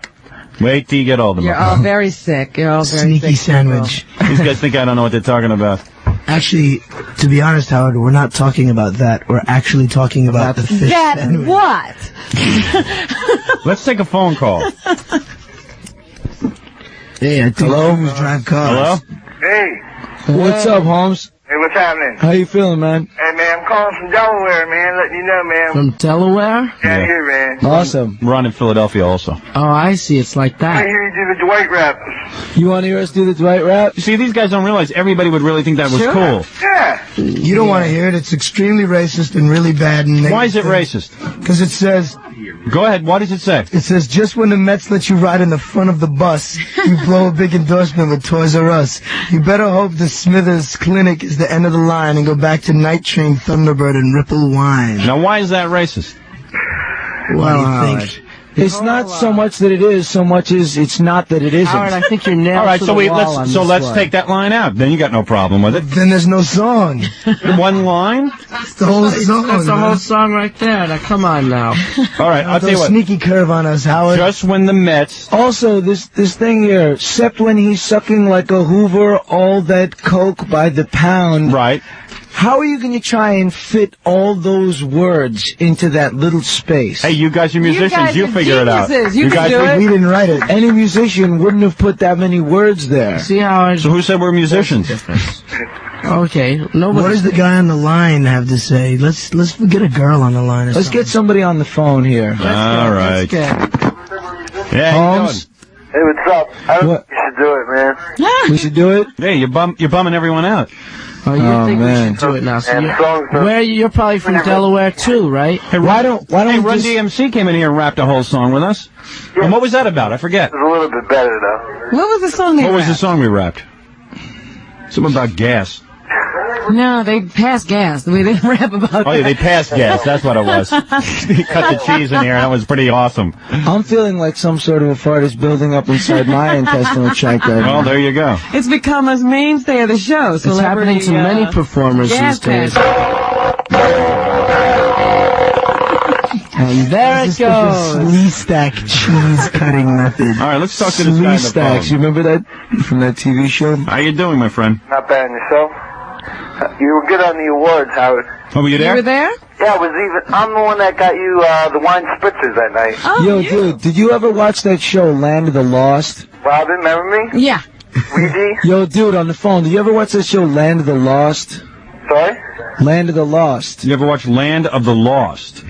Wait till you get older. You're my all friend. very sick. You're all very Sneaky sick. sandwich. These guys think I don't know what they're talking about. Actually, to be honest, Howard, we're not talking about that. We're actually talking about the fish That sandwich. what? Let's take a phone call. Hey, I think Holmes drive cars. Hello? Hey, What's up, Holmes? hey, what's happening? How you feeling, man? Hey, man, I'm calling from Delaware, man. Letting you know, man. From Delaware? Down here, man. Awesome. We're on in Philadelphia also. Oh, I see. It's like I that. hear you do the Dwight rap. You want to hear us do the Dwight rap? You see, these guys don't realize everybody would really think that was cool. Yeah. You don't want to hear it. It's extremely racist and really bad. And Why is it racist? Because it says, Go ahead. What does it say? just when the Mets let you ride in the front of the bus, you blow a big endorsement with Toys R Us. You better hope the Smithers Clinic is the end of the line and go back to Night Train, Thunderbird, and Ripple Wine. Now, why is that racist? What do you think? It's not so much that it is, so much as it's not that it isn't. Howard, I think you're nailed All right, to so the wall on let's this take that line out. Then you got no problem with it. Then there's no song. One line. It's the whole song. That's the man. whole song right there. Now, come on now. All right, I'll tell you Don't what. sneaky curve on us, Howard. Just when the Mets. Also, this thing here, except when he's sucking like a Hoover all that coke by the pound. Right. How are you going to try and fit all those words into that little space? Hey, you guys are musicians. You figure it out. geniuses. You can guys do it. We didn't write it. Any musician wouldn't have put that many words there. See, Howard? So who said we're musicians? Okay. Nobody. What does the guy on the line have to say? Let's get a girl on the line. Or Let's something. get somebody on the phone here. All right. Let's get. Yeah, how you Holmes? Hey, what's up? I think What? you should do it, man. We should do it? doing? Hey, you're bumming everyone out. Oh, you Oh, think man. we should do it now? So And songs are- you're probably from Delaware too, right? Hey, Why don't Hey, we Run just... DMC came in here and rapped a whole song with us. And what was that about? I forget. It's a little bit better, though. What was the song they What was the rapped? song we rapped? Something about gas. No, they passed gas. We didn't rap about Oh, yeah, that. they passed gas. That's what it was. He cut the cheese in here. That was pretty awesome. I'm feeling like some sort of a fart is building up inside my intestinal tract right Well, now. there you go. It's become a mainstay of the show. It's happening to many performers gas these days. pass. And there it This is the goes. slee stack cheese cutting method. All right, let's talk to this guy Slee on the Stacks, you phone. remember that from that TV show? How you doing, my friend? Not bad in yourself. You were good on the awards, Howard. Oh, were you You there? were there? Yeah, I'm the one that got you the wine spritzers that night. Oh, Yo, you. dude, did you ever watch that show, Land of the Lost? Robin, remember me? Yeah. Ouija? Yo, dude, on the phone, did you ever watch that show, Land of the Lost? Sorry? Land of the Lost. You ever watch Land of the Lost?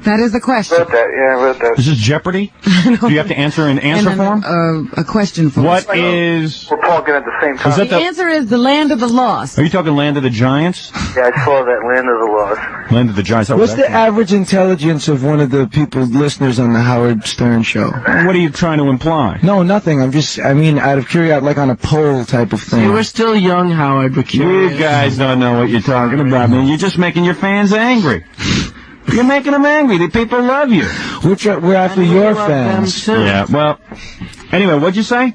That is the question. Wrote that, yeah, I wrote that. Is this Jeopardy? Do you have to answer in answer And form? a question for What is... We're talking at the same time. Is that The answer is the land of the lost. Are you talking Land of the Giants? Yeah, I saw that Land of the Lost. Land of the Giants. That What's was the excellent. average intelligence of one of the people, listeners on the Howard Stern show? What are you trying to imply? No, nothing. I mean, out of curiosity, like on a poll type of See, thing. we're still young, Howard. We're You curious. guys don't know what you're talking about, man. You're just making your fans angry. You're making them angry. The people love you. We're after And we your love them, fans. too. Yeah, well... Anyway, what'd you say?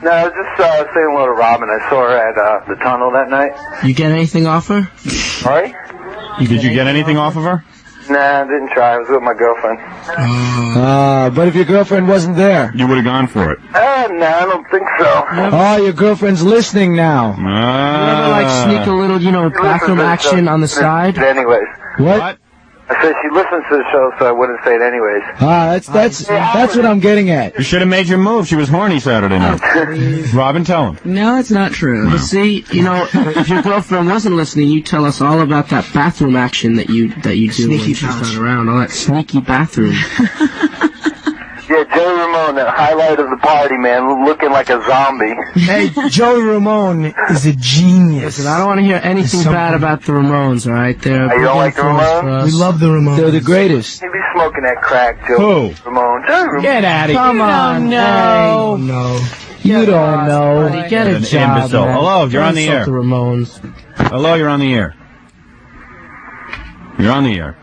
No, I was just saying hello to Robin. I saw her at the tunnel that night. You get anything off her? Sorry? Did you get anything off of her? Nah, I didn't try. I was with my girlfriend. But if your girlfriend wasn't there, You would have gone for it. No, I don't think so. oh, your girlfriend's listening now. You ever like sneak a little, bathroom action on the side? Anyways. What? I said she listens to the show, so I wouldn't say it anyways. That's what I'm getting at. You should have made your move. She was horny Saturday night. Robin, tell him. No, it's not true. But see, if your girlfriend wasn't listening, you tell us all about that bathroom action that you do when she's not around. All that sneaky bathroom. Yeah, Joey Ramone, the highlight of the party, man, looking like a zombie. Hey, Joey Ramone is a genius. Listen, I don't want to hear anything bad about the Ramones, all right? They're You don't like the Ramones? We love the Ramones. They're the greatest. He'd be smoking that crack, too. Who? Ramone. Joey Ramone. Get out of here. Come on, no. No. You don't know. buddy, get a An job, imbecile. man. Hello, you're on the Don't air. insult the Ramones. Hello, you're on the air. You're on the air.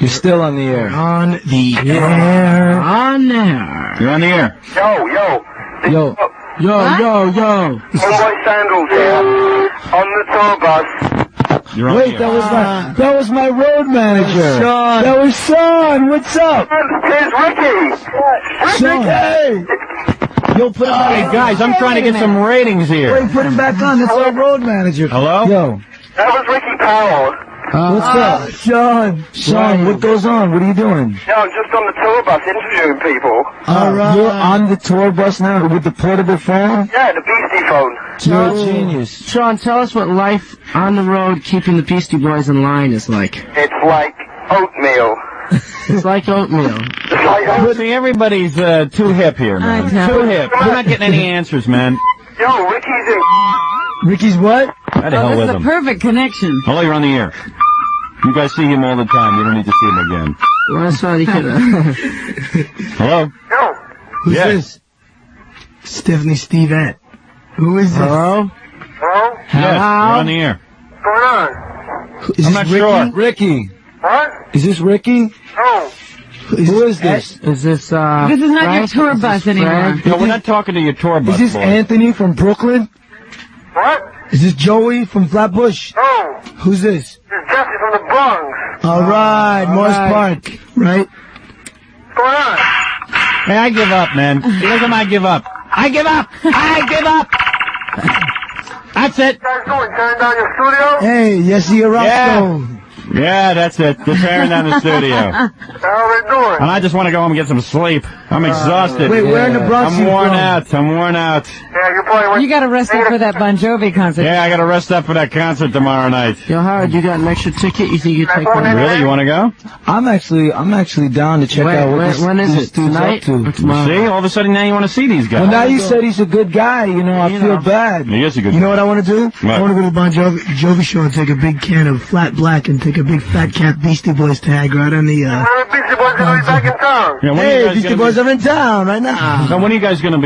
You're still on the air. On the air. On there. You're on the air. Yo. Yo. Yo. Homeboy Sandals here. On the tour bus. You're on Wait, the air. that was my road manager. Sean. That was Sean. What's up? Here's Ricky. Sean. Hey. Yo, put him Hey, back. guys, I'm trying to get some ratings here. Wait, put him back on. That's our road manager. Hello? Yo. That was Ricky Powell. What's up? Sean, what goes on? What are you doing? No, I'm just on the tour bus interviewing people. All right. You're on the tour bus now with the portable phone? Yeah, the Beastie phone. You're a genius. Sean, tell us what life on the road keeping the Beastie Boys in line is like. It's like oatmeal. It's like oatmeal. It's like oatmeal. See, everybody's too hip here, man. I know. Too hip. We're not getting any answers, man. Yo, Ricky's in. Ricky's what? How the hell This with is a him? perfect connection. Hello, you're on the air. You guys see him all the time. You don't need to see him again. Well, that's all you could Hello? Yo. Who's Yes. this? Stephanie Stevette. Who is this? Hello? Hello? Yes, you're on the air. What's going on? Is I'm this not Ricky? sure. Ricky. What? Is this Ricky? Oh. Who is this? Is this, This is not your Frank? tour Is bus this anymore. Frank? No, we're not talking to your tour bus Is this boy. Anthony from Brooklyn? What? Is this Joey from Flatbush? Oh. Who's this? This is Jesse from the Bronx. All right, Morris Park, right? What's going on? Hey, I give up, man. Look at I give up. I give up. I give up. That's it. What are you guys doing? Tearing down your studio? Hey, Yessi Orozco. Yeah, that's it. They're tearing down the studio. How are they doing? And I just want to go home and get some sleep. I'm exhausted. Wait, where in the Bronx I'm you worn from? out. I'm worn out. Yeah, you're probably You got to rest up for that Bon Jovi concert. Yeah, I got to rest up for that concert tomorrow night. Yo, Howard, you got an extra ticket? You think you take one? Really? You want to go? I'm actually down to check out what when is this it? dude's Tonight? up to. Or tomorrow? See, all of a sudden now you want to see these guys. Well, now you said he's a good guy. I feel bad. He is a good You know what I want to do? What? I want to go to the Bon Jovi show and take a big can of Flat Black and take a big fat cat Beastie Boys tag right on the, When are the Beastie Boys going to be back in town? Yeah, when are you Hey, guys Beastie gonna Boys are in town right now. So when are you guys going to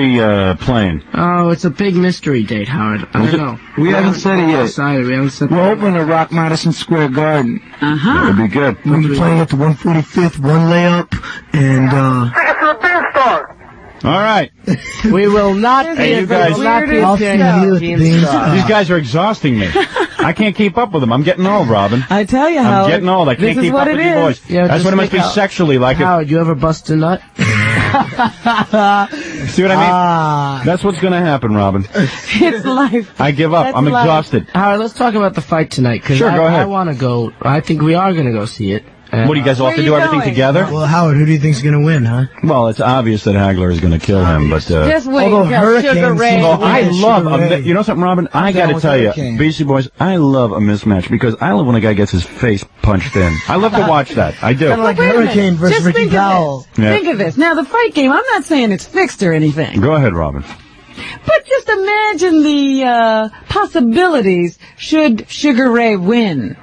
be playing? Oh, it's a big mystery date, Howard. I don't know. We haven't said it yet. Decided. We haven't said We're opening at Rock Madison Square Garden. That'd be good. We'll be playing at the 145th, one layup, and, Take us to the Beanstalk. All right. We will not Hey, you guys. I'll see you at the Beanstalk. These guys are exhausting me. I can't keep up with them. I'm getting old, Robin. I tell you, I'm Howard. getting old. I This can't is keep what up it with you is. boys. Yeah, That's just what it must be think out- sexually like. Howard, you ever bust a nut? See what I mean? That's what's going to happen, Robin. It's life. I give up. That's I'm life. exhausted. Howard, let's talk about the fight tonight. Cause Sure, go ahead. I want to go. I think we are going to go see it. What do you guys all have to Where do you everything going? together? Well, Howard, who do you think's gonna win, huh? Well, it's obvious that Hagler is going to kill him, but Just wait Although until Hurricane Sugar Ray seems well, I wins. love Sugar Ray. you know something, Robin? I got down to with tell you, Hurricane. Beastie Boys, I love a mismatch because I love when a guy gets his face punched in. I love to watch that. I do. Kind of like Wait a minute. Hurricane versus Just Ricky think Powell. of this. Yeah. Think of this. Now, the fight game, I'm not saying it's fixed or anything. Go ahead, Robin. But just imagine the possibilities should Sugar Ray win.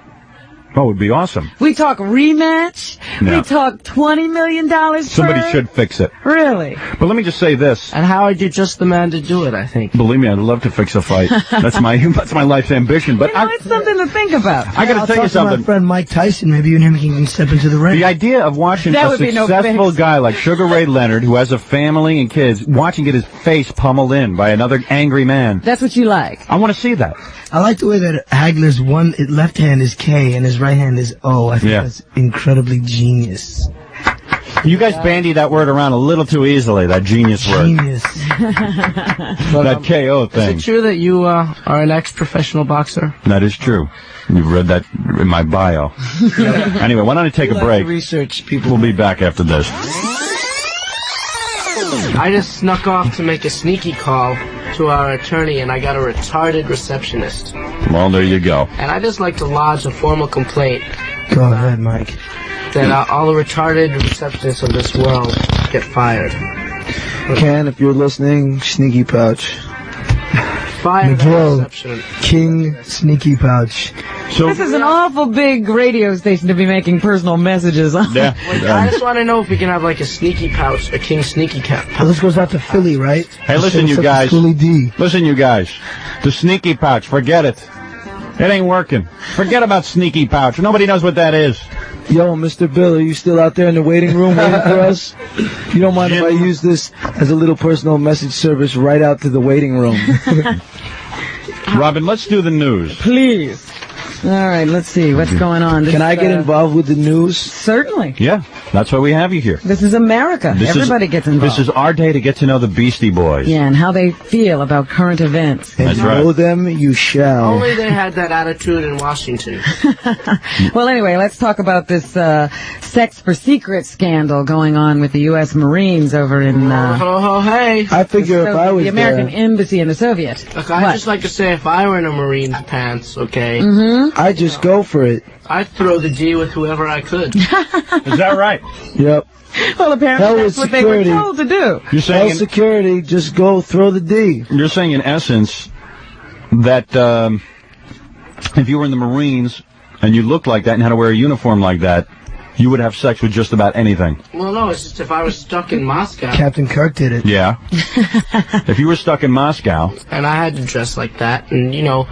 Oh, it would be awesome. We talk rematch. No. We talk $20 million Somebody per. should fix it. Really? But let me just say this. And Howard, you're just the man to do it, I think. Believe me, I'd love to fix a fight. That's my life's ambition. But You know, it's something to think about. I got I'll to tell you talk to my something. friend Mike Tyson. Maybe you and him can step into the ring. The idea of watching That a would be no successful fix. guy like Sugar Ray Leonard, who has a family and kids, watching get his face pummeled in by another angry man. That's what you like. I want to see that. I like the way that Hagler's left hand is K and his right hand is O. I think that's incredibly genius. You guys bandy that word around a little too easily, that genius word. Genius. That KO thing. Is it true that you are an ex-professional boxer? That is true. You've read that in my bio. Anyway, why don't I take a break? Research people. We'll be back after this. I just snuck off to make a sneaky call to our attorney, and I got a retarded receptionist. Well, there you go. And I just like to lodge a formal complaint Go ahead, Mike. that all the retarded receptionists of this world get fired. Ken, if you're listening, Sneaky Pouch. Fire that McGill, receptionist. King Sneaky Pouch. So, This is an awful big radio station to be making personal messages on. yeah. I just want to know if we can have like a sneaky pouch, a king sneaky pouch. Well, this goes out to Philly, right? Hey, listen, you guys. Philly D. Listen, you guys. The sneaky pouch, forget it. It ain't working. Forget about sneaky pouch. Nobody knows what that is. Yo, Mr. Bill, are you still out there in the waiting room waiting for us? You don't mind if I use this as a little personal message service right out to the waiting room? Robin, let's do the news. Please. All right, let's see what's going on. Can I get involved with the news? Certainly. Yeah, that's why we have you here. This is America. Everybody gets involved. This is our day to get to know the Beastie Boys. Yeah, and how they feel about current events. And That's know right. them, you shall. Only they had that attitude in Washington. Well, anyway, let's talk about this sex for secret scandal going on with the U.S. Marines over in Hey. I figure if I was the American there, Embassy in the Soviet. Look, I'd What? just like to say if I were in a Marine's pants, okay, I'd just go for it. I'd throw the D with whoever I could. Is that right? Yep. Well, apparently Hell that's with what they were security. told to do. You're All saying, security, just go throw the D. you're saying in essence that if you were in the Marines and you looked like that and had to wear a uniform like that, you would have sex with just about anything. Well, no, it's just if I was stuck in Moscow Captain Kirk did it. Yeah. If you were stuck in Moscow, and I had to dress like that, and you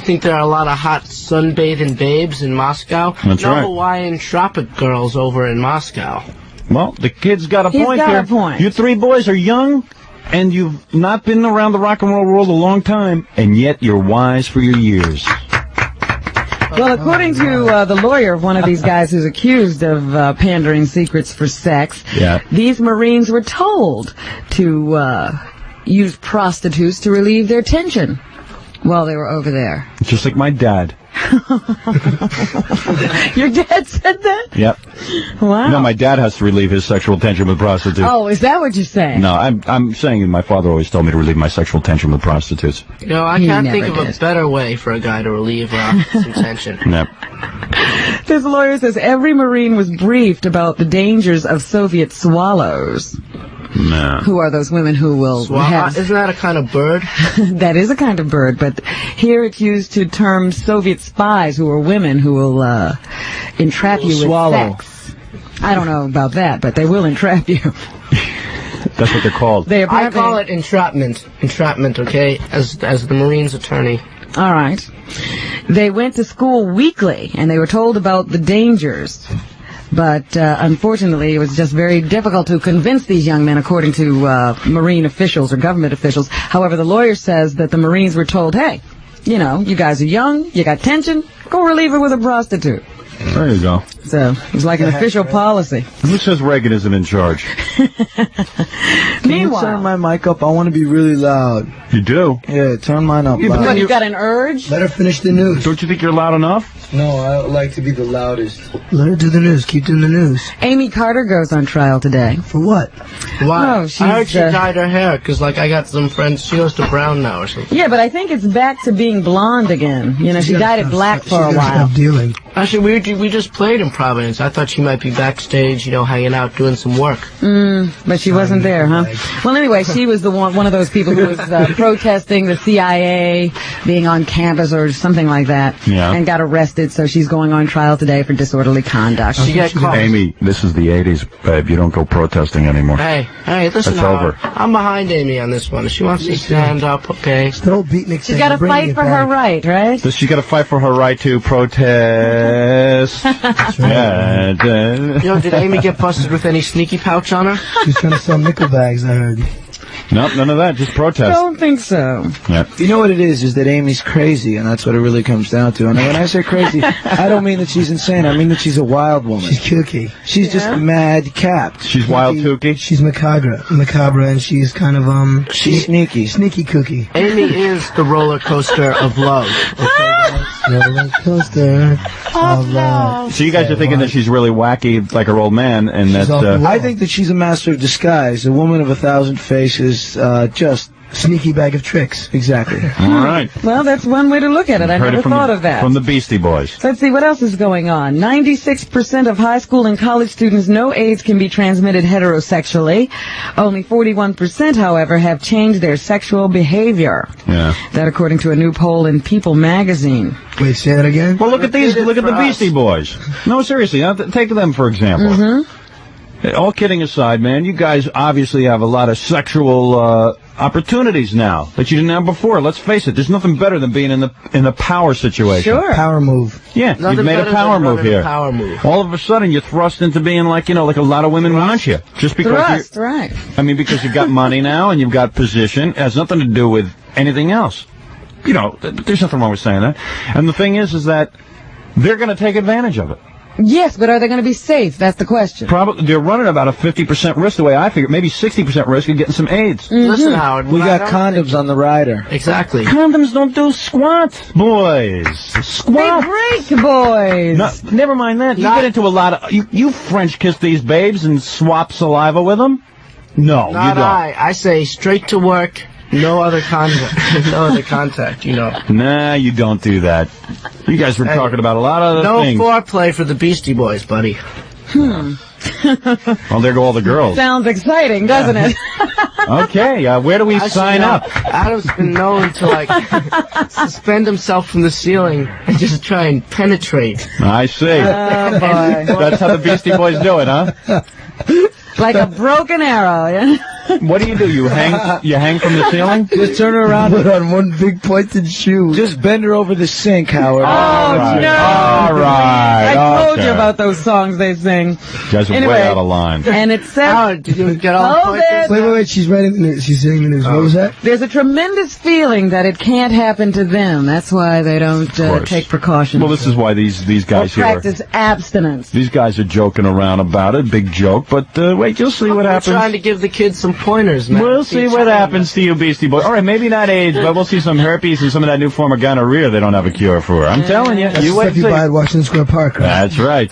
think there are a lot of hot sunbathing babes in Moscow? That's no right. Hawaiian tropic girls over in Moscow. well, the kid's got a He's point got here. a point. You three boys are young, and you've not been around the rock and roll world a long time, and yet you're wise for your years. Well, according to the lawyer of one of these guys who's accused of pandering secrets for sex, Yeah. these Marines were told to use prostitutes to relieve their tension while they were over there. Just like my dad. Your dad said that? Yep. Wow. No, my dad has to relieve his sexual tension with prostitutes. Oh, is that what you're saying? No, I'm saying my father always told me to relieve my sexual tension with prostitutes. I He can't never think of did. a better way for a guy to relieve some tension. Yep. This lawyer says every Marine was briefed about the dangers of Soviet swallows. No. Who are those women who will have... Isn't that a kind of bird? That is a kind of bird, but here it's used to term Soviet spies who are women who will entrap you Swallow. with sex. I don't know about that, but they will entrap you. That's what they're called. They I apparently... call it entrapment. Entrapment, okay? As the Marines attorney. All right. They went to school weekly, and they were told about the dangers. But unfortunately, it was just very difficult to convince these young men, according to Marine officials or government officials. However, the lawyer says that the Marines were told, hey, you guys are young, you got tension, go relieve it with a prostitute. There you go. So it was like an official policy. Who says Reagan isn't in charge? Can you turn Meanwhile, my mic up? I want to be really loud. You do? Yeah, turn mine up Yeah, but loud. what, you got an urge? Let her finish the news. Don't you think you're loud enough? No, I like to be the loudest. Let her do the news. Keep doing the news. Amy Carter goes on trial today. For what? Why? Oh, she's, I heard she dyed her hair, because, I got some friends, she goes to brown now or something. Yeah, but I think it's back to being blonde again. She dyed it black for a while. Stop dealing. Actually, we just played in Providence. I thought she might be backstage, hanging out, doing some work. But she wasn't there, huh? Well, anyway, she was one of those people who was protesting the CIA being on campus or something like that, Yeah. and got arrested. So she's going on trial today for disorderly conduct. She got caught. Amy, this is the 80s, babe. You don't go protesting anymore. Hey, listen, It's over. I'm behind Amy on this one. If she wants to stand up, okay. The whole beatnik She's got to fight for her right, right? So she's got to fight for her right to protest. Yeah, Did Amy get busted with any sneaky pouch on her? She's trying to sell nickel bags, I heard. Nope, none of that. Just protest. Don't think so. Yeah. You know what it is that Amy's crazy, and that's what it really comes down to. And when I say crazy, I don't mean that she's insane. I mean that she's a wild woman. She's kooky. She's just mad-capped. She's wild kooky? She's macabre, and she's kind of, She's sneaky. Sneaky kooky. Amy is the roller coaster of love. Roller coaster of love. So you guys are thinking that she's really wacky like her old man, and She's off the that... wall. I think that she's a master of disguise, a woman of 1,000 faces, just... Sneaky bag of tricks. Exactly. All right. Well, that's one way to look at it. I never thought of that. From the Beastie Boys. Let's see, what else is going on? 96% of high school and college students know AIDS can be transmitted heterosexually. Only 41%, however, have changed their sexual behavior. Yeah. That according to a new poll in People magazine. Wait, say that again? Well, look at these. Look at the Beastie Boys. No, seriously. Take them, for example. All kidding aside, man, you guys obviously have a lot of sexual opportunities now that you didn't have before. Let's face it, there's nothing better than being in the power situation. Sure. Power move. Yeah, you've made a power move here. Power move. All of a sudden, you're thrust into being like, you know, like a lot of women want you. Just because Thrust, right. I mean, because you've got money now and you've got position. It has nothing to do with anything else. You know, there's nothing wrong with saying that. And the thing is that they're going to take advantage of it. Yes, but are they going to be safe? That's the question. Probably they're running about a 50% risk, the way I figure. Maybe 60% risk of getting some AIDS. Listen, Howard. We got condoms on the rider. Exactly. Condoms don't do squat, boys. They Squat. break, boys. No, never mind that. You get into a lot of you French kiss these babes and swap saliva with them. No, Not you don't. I say straight to work. No other contact. No other contact, you know. Nah, you don't do that. You guys were talking about a lot of other things. No foreplay for the Beastie Boys, buddy. Well, there go all the girls. Sounds exciting, doesn't it? Okay, where do we sign up? Adam's been known to, like, suspend himself from the ceiling and just try and penetrate. I see. Oh, boy. That's how the Beastie Boys do it, huh? Like a broken arrow, yeah? What do? You hang from the ceiling? Just turn her around. Put on one big pointed shoe. Just bend her over the sink, Howard. Oh, no. All right. I told okay. you about those songs they sing. You guys are Anyway. way out of line. And it says... Howard, did you get all Hold the it. Wait, she's writing, she's saying the news. What was that? There's a tremendous feeling that it can't happen to them. That's why they don't course. take precautions. Well, this is why these or guys here. practice abstinence. These guys are joking around about it. Big joke. But wait, you'll see what We're happens. trying to give the kids some pointers, man. We'll see what happens to you, Beastie Boy. All right, maybe not AIDS, but we'll see some herpes and some of that new form of gonorrhea they don't have a cure for. I'm telling you. That's You the wait stuff and you see. buy at Washington Square Park, right? That's right.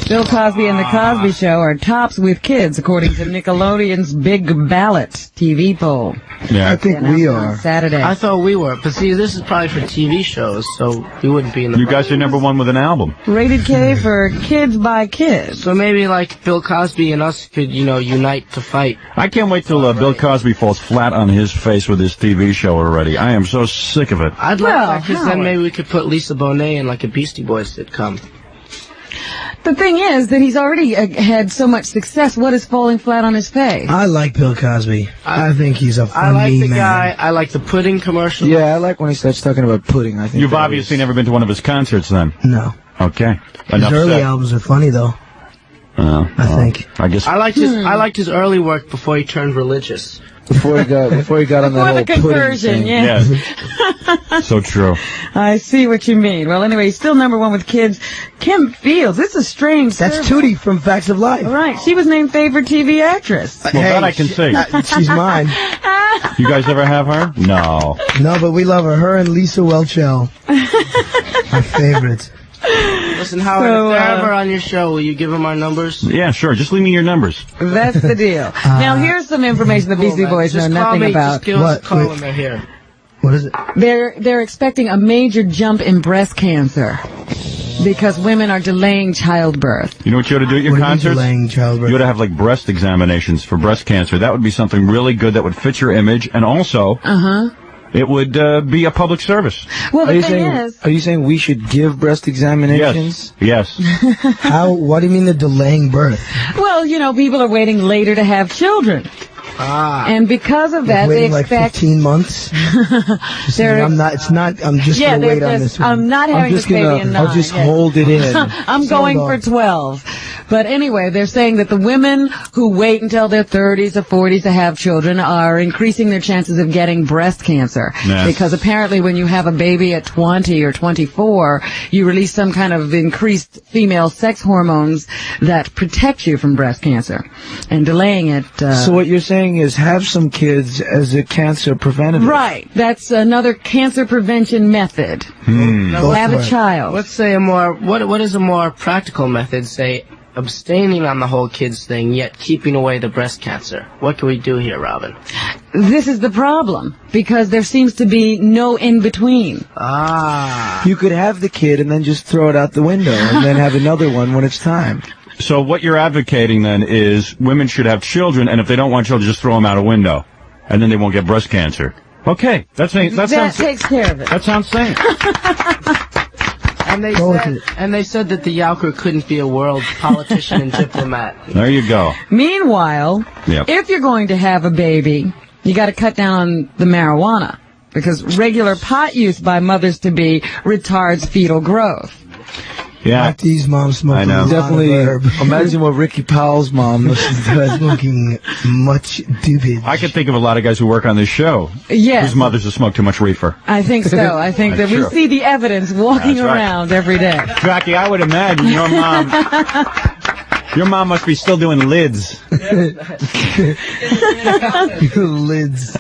Bill Cosby and The Cosby Show are tops with kids, according to Nickelodeon's Big Ballot TV poll. Yeah. I think Announced we on are. Saturday. I thought we were, but see, this is probably for TV shows, so we wouldn't be in the. You guys are number one with an album. Rated K for kids by kids. So maybe like Bill Cosby and us could, you know, unite to fight. I can't wait till Bill Cosby falls flat on his face with his TV show already. I am so sick of it. I'd like Well, that, because then Howard. maybe we could put Lisa Bonet in like a Beastie Boys sitcom. The thing is that he's already had so much success. What is falling flat on his face? I like Bill Cosby. I think he's a I funny like the man. guy. I like the pudding commercial. Yeah, I like when he starts talking about pudding. I think You've that obviously is- never been to one of his concerts then. No. Okay. His Enough early said. albums are funny, though. I think. I guess. I liked his early work before he turned religious. before he got on that Before whole the pudding conversion, thing. yeah. Yes. So true. I see what you mean. Well, anyway, he's still number one with kids. Kim Fields. This is a strange That's service. Tootie from Facts of Life. All right. She was named favorite TV actress. Well, that I can see. She's mine. You guys ever have her? No. No, but we love her. Her and Lisa Welchel. My favorite. Listen, Howard, So, if they're ever on your show, will you give them our numbers? Yeah, sure. Just leave me your numbers. That's the deal. Now, here's some information the Beastie Boys know Just call nothing me, about. Just give us a What? call Wait. when they're here. What is it? They're expecting a major jump in breast cancer because women are delaying childbirth. You know what you ought to do at your What do you mean concerts? delaying childbirth? You ought to have like breast examinations for breast cancer. That would be something really good that would fit your image, and also it would be a public service. Well, Are the you thing saying? is, Are you saying we should give breast examinations? Yes. How? What do you mean they're delaying birth? well, you know, people are waiting later to have children. And because of that, they Waiting like expect 15 months. Just saying, I'm not. It's not. I'm just yeah, gonna they're wait on just, this one. I'm not I'm having just this baby gonna. in 9. I'll just yeah. hold it in. I'm going for on. 12. But anyway, they're saying that the women who wait until their 30s or 40s to have children are increasing their chances of getting breast cancer. Yes. Because apparently when you have a baby at 20 or 24, you release some kind of increased female sex hormones that protect you from breast cancer. And delaying it... So what you're saying is have some kids as a cancer preventative. Right. That's another cancer prevention method. Have a child. Let's say a more what is a more practical method? Say abstaining on the whole kids thing, yet keeping away the breast cancer. What can we do here, Robin? This is the problem, because there seems to be no in-between. You could have the kid and then just throw it out the window and then have another one when it's time. So what you're advocating then is women should have children, and if they don't want children, just throw them out a window, and then they won't get breast cancer. Okay, that takes care of it. That sounds sane. And they said that the Yowker couldn't be a world politician and diplomat. There you go. Meanwhile, Yep. if you're going to have a baby, you got to cut down on the marijuana, because regular pot use by mothers-to-be retards fetal growth. Yeah. Not these moms smoking. I know. Definitely. Imagine what Ricky Powell's mom listens to. Smoking much doobage. I could think of a lot of guys who work on this show Yes. whose mothers have smoked too much reefer. I think so. I think that That's we true. see the evidence walking That's right. around every day. Jackie, I would imagine your mom must be still doing lids. Lids.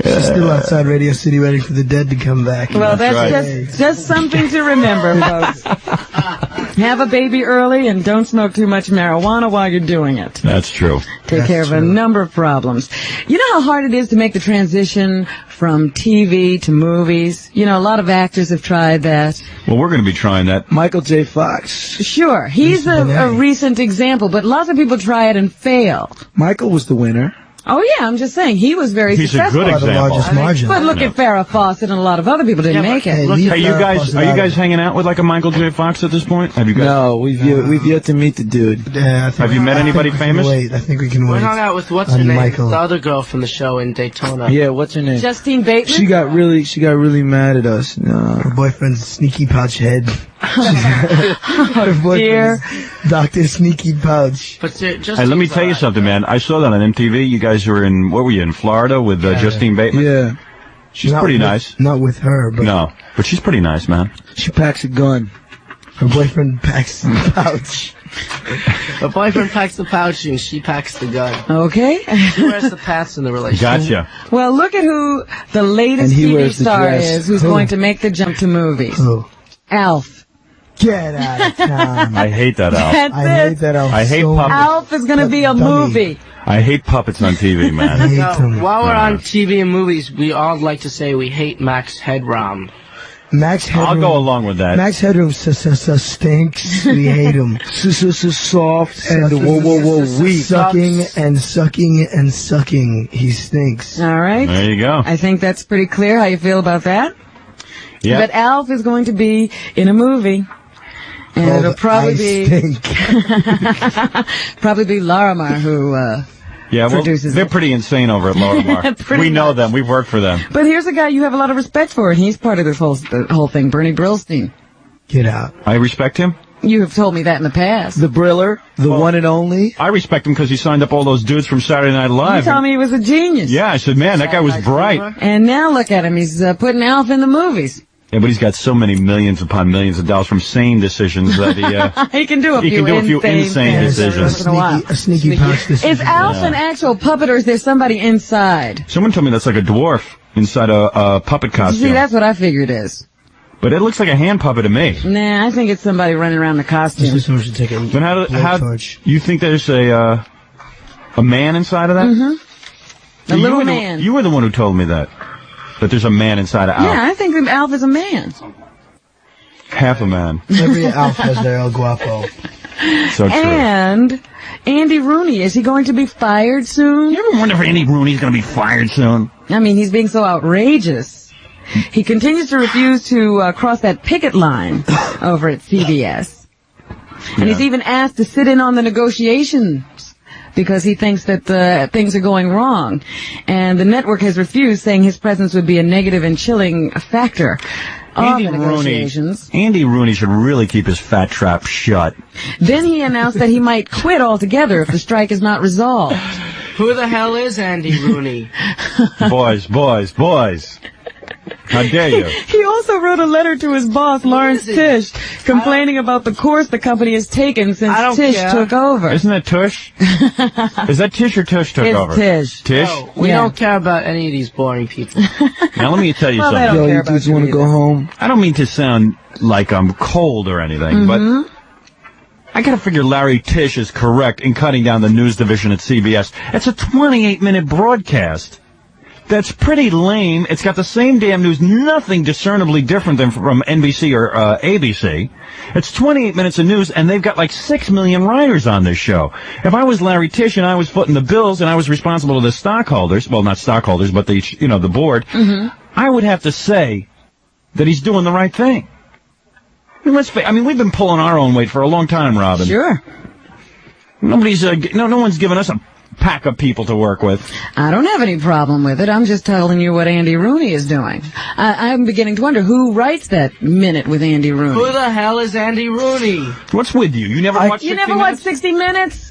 She's still outside Radio City waiting for the dead to come back. Well, That's that's just something to remember, folks. Have a baby early and don't smoke too much marijuana while you're doing it. That's true. Take care of a number of problems. You know how hard it is to make the transition from TV to movies? You know, a lot of actors have tried that. Well, we're going to be trying that. Michael J. Fox. Sure, he's a recent example, but lots of people try it and fail. Michael was the winner. Oh, yeah, I'm just saying, he was very He's a successful. good By the example. largest margin. But look at Farrah Fawcett, and a lot of other people didn't make it. Hey, you guys hanging out with like a Michael J. Fox at this point? Have you guys? No, we've yet to meet the dude. Have you met anybody famous? Wait, I think we can We wait. hung out with what's her name, the other girl from the show in Daytona. Yeah, what's her name? Justine Bateman? She got really mad at us. No. Her boyfriend's sneaky pouch head. Her boyfriend dear. is Dr. Sneaky Pouch. But just Hey, let me tell you something, man. I saw that on MTV. You guys were in, what were you, in Florida with Justine Bateman? Yeah. She's Not pretty with- nice. Not with her, but No, but she's pretty nice, man. She packs a gun. her boyfriend packs the pouch. the boyfriend packs the pouch and she packs the gun. Okay. She wears the pants in the relationship. Gotcha. Well, look at who the latest And he TV wears the star dress. is who's Who? going to make the jump to movies. Oh, Alf. get out of town. I hate that, Al. That's I hate it. that. I hate so puppets. Alf is going to be a Dummy. movie. I hate puppets on TV, I man. hate Now, them. while we're on TV and movies, we all like to say we hate Max Headroom. Max Headroom. I'll go along with that. Max Headroom stinks. We hate him. Soft and whoa, weak. Sucking and sucking and sucking. He stinks. All right. There you go. I think that's pretty clear how you feel about that. Yeah. But Alf is going to be in a movie. And Called it'll probably I be Stink. probably be Larimar who Yeah, well, produces they're it. pretty insane over at Lorimar. Pretty We know much. them. We've worked for them. But here's a guy you have a lot of respect for, and he's part of this whole thing, Bernie Brillstein. Get out. I respect him. You have told me that in the past. The Briller, the one and only. I respect him because he signed up all those dudes from Saturday Night You Live. told me he was a genius. Yeah, I said, man, that guy was bright. And now look at him. He's putting Alf in the movies. Yeah, but he's got so many millions upon millions of dollars from sane decisions that He can do a He few can do a few insane things every decisions. once in a while. A sneaky pouch decision. Is Alf an actual puppet, or is there somebody inside? Someone told me that's like a dwarf inside a puppet See, costume. that's what I figured it is. But it looks like a hand puppet to me. Nah, I think it's somebody running around the costume. This one should take a But how torch. you think there's a man inside of that? Mm-hmm. A little man. You were the one who told me that there's a man inside of Alf. Yeah, I think that Alf is a man. Half a man. Every Alf has their El Guapo. So true. And Andy Rooney, is he going to be fired soon? You ever wonder if Andy Rooney's going to be fired soon? I mean, he's being so outrageous. He continues to refuse to cross that picket line over at CBS. And he's even asked to sit in on the negotiations because he thinks that things are going wrong. And the network has refused, saying his presence would be a negative and chilling factor. of the negotiations. Andy Rooney should really keep his fat trap shut. Then he announced that he might quit altogether if the strike is not resolved. Who the hell is Andy Rooney? Boys. How dare you? He also wrote a letter to his boss, Lawrence Tish, complaining about the course the company has taken since Tish took over. Isn't that Tush? Is that Tish or Tush took over? Tish. Tish? No, we don't care about any of these boring people. Now, let me tell you Well, they something. don't Yo, care you about dudes you want to go either. home? I don't mean to sound like I'm cold or anything, but I gotta figure Larry Tish is correct in cutting down the news division at CBS. It's a 28-minute broadcast. That's pretty lame. It's got the same damn news, nothing discernibly different than from NBC or ABC. It's 28 minutes of news, and they've got like 6 million writers on this show. If I was Larry Tish and I was footing the bills and I was responsible to the stockholders, well, not stockholders, but the, the board, I would have to say that he's doing the right thing. I mean, we've been pulling our own weight for a long time, Robin. Sure. Nobody's, no one's given us a pack of people to work with. I don't have any problem with it. I'm just telling you what Andy Rooney is doing. I'm beginning to wonder who writes that minute with Andy Rooney. Who the hell is Andy Rooney? What's with you? You never watched 60 You never Minutes? watched 60 Minutes?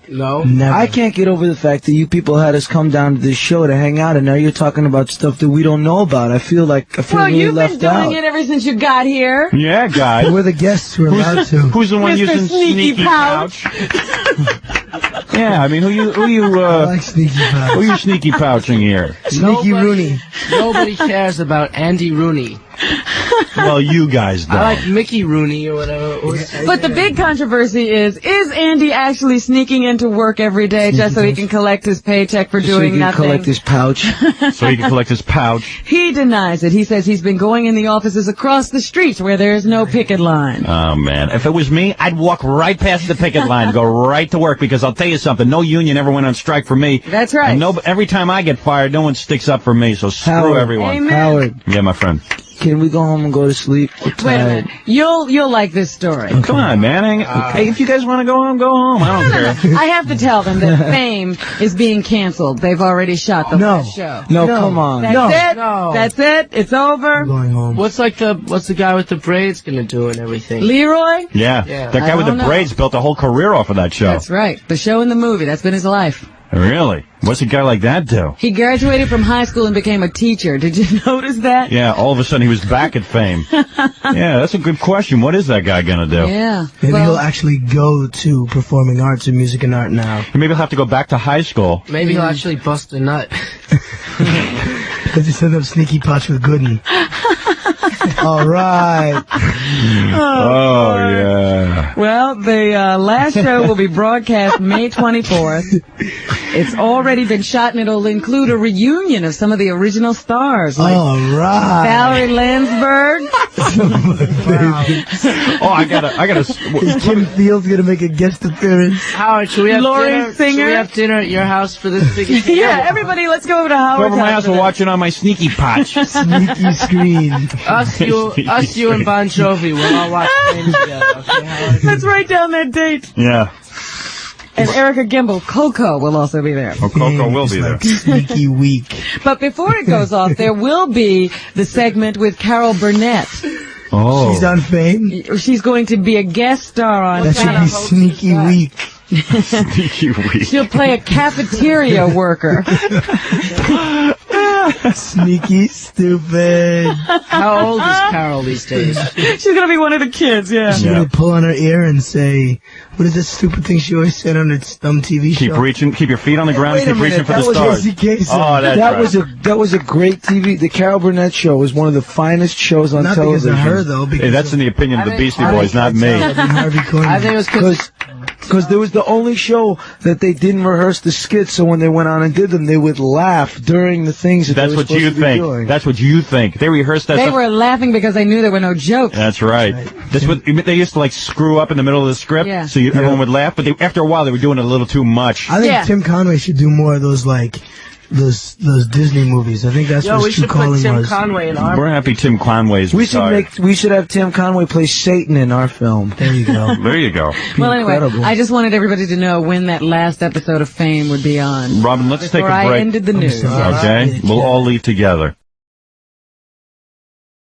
No. Never. I can't get over the fact that you people had us come down to this show to hang out, and now you're talking about stuff that we don't know about. I feel Well, really you've left been doing out. it ever since you got here. Yeah, guys. We're the guests. We're allowed to. Who's the one Mr. using Sneaky Pouch? Yeah, I mean, who you I like sneaky who pouch. you sneaky pouching here? Sneaky Rooney. Nobody cares about Andy Rooney. Well, you guys don't. I like Mickey Rooney or whatever. But the big controversy is Andy actually sneaking into work every day just so he can collect his paycheck for So doing he can nothing? collect his pouch. So he can collect his pouch. He denies it. He says he's been going in the offices across the street where there's no picket line. Oh, man. If it was me, I'd walk right past the picket line, go right to work, because I'll tell you something, no union ever went on strike for me. That's right. And every time I get fired, no one sticks up for me, so screw Howard. everyone. Amen. Howard, Yeah, my friend. can we go home and go to sleep? We're Wait a tired. minute. You'll like this story. Come on, man. Hey, if you guys want to go home, go home. I don't care. I have to tell them that Fame is being canceled. They've already shot the No. last show. No, come on. That's No. it. No. That's it. It's over. Going home. What's the guy with the braids gonna do and everything? Leroy? Yeah. Yeah. That guy I with the don't know. braids built a whole career off of that show. That's right. The show and the movie. That's been his life. Really? What's a guy like that do? He graduated from high school and became a teacher. Did you notice that? Yeah, all of a sudden he was back at Fame. Yeah, that's a good question. What is that guy going to do? Yeah. Maybe Well, he'll actually go to performing arts and music and art now. Maybe he'll have to go back to high school. Maybe he'll actually bust a nut. Let's just send up sneaky pouch with Gooden. All right. Oh, yeah. Well, the last show will be broadcast May 24th. It's already been shot, and it'll include a reunion of some of the original stars, like All right. Valerie Landsberg. Oh, I gotta. Is Kim Fields gonna make a guest appearance? Howard, should we have Lori dinner? Singer? Should we have dinner at your house for this big event? Yeah, everybody, let's go over to Go Howard's over to my house for and this. watch it on my sneaky potch. Sneaky screen. Us, you, and Bon Jovi. We'll all watch Fame together. Okay, Howard? Let's write down that date. Yeah. And Erica Gimbel, Coco, will also be there. Oh, Coco will be there. Like sneaky week. But before it goes off, there will be the segment with Carol Burnett. Oh. She's on Fame. She's going to be a guest star on That should Fame. be sneaky week. Sneaky week. She'll play a cafeteria worker. Sneaky stupid. How old is Carol these days? She's going to be one of the kids, yeah. She's gonna pull on her ear and say, what is that stupid thing she always said on its dumb TV Keep show? reaching. Keep your feet on the ground. Wait a Keep reaching minute, for the that was stars. Casey Kasem. Oh, that's That right. was a great TV. The Carol Burnett show was one of the finest shows on Not because television. of her, though. Hey, Because that's in the opinion of the Beastie Boys, not me. Harvey Korman. I think it was Because there was the only show that they didn't rehearse the skits, so when they went on and did them, they would laugh during the things that That's they were what supposed you to be think. doing. That's what you think. They rehearsed that They stuff. were laughing because they knew there were no jokes. That's right. That's what they used to like screw up in the middle of the script, Yeah. so everyone would laugh. But after a while, they were doing it a little too much. I think Yeah. Tim Conway should do more of those, like, those Disney movies. I think that's Yo, what we his true should put calling Tim was. Conway in our. We're happy Tim Conway's We should retired. we should have Tim Conway play Satan in our film. There you go. There you go, Well, anyway, Incredible. I just wanted everybody to know when that last episode of Fame would be on. Robin. Let's take Before a I break. ended the news. sorry. Yes. Okay, we'll all leave together.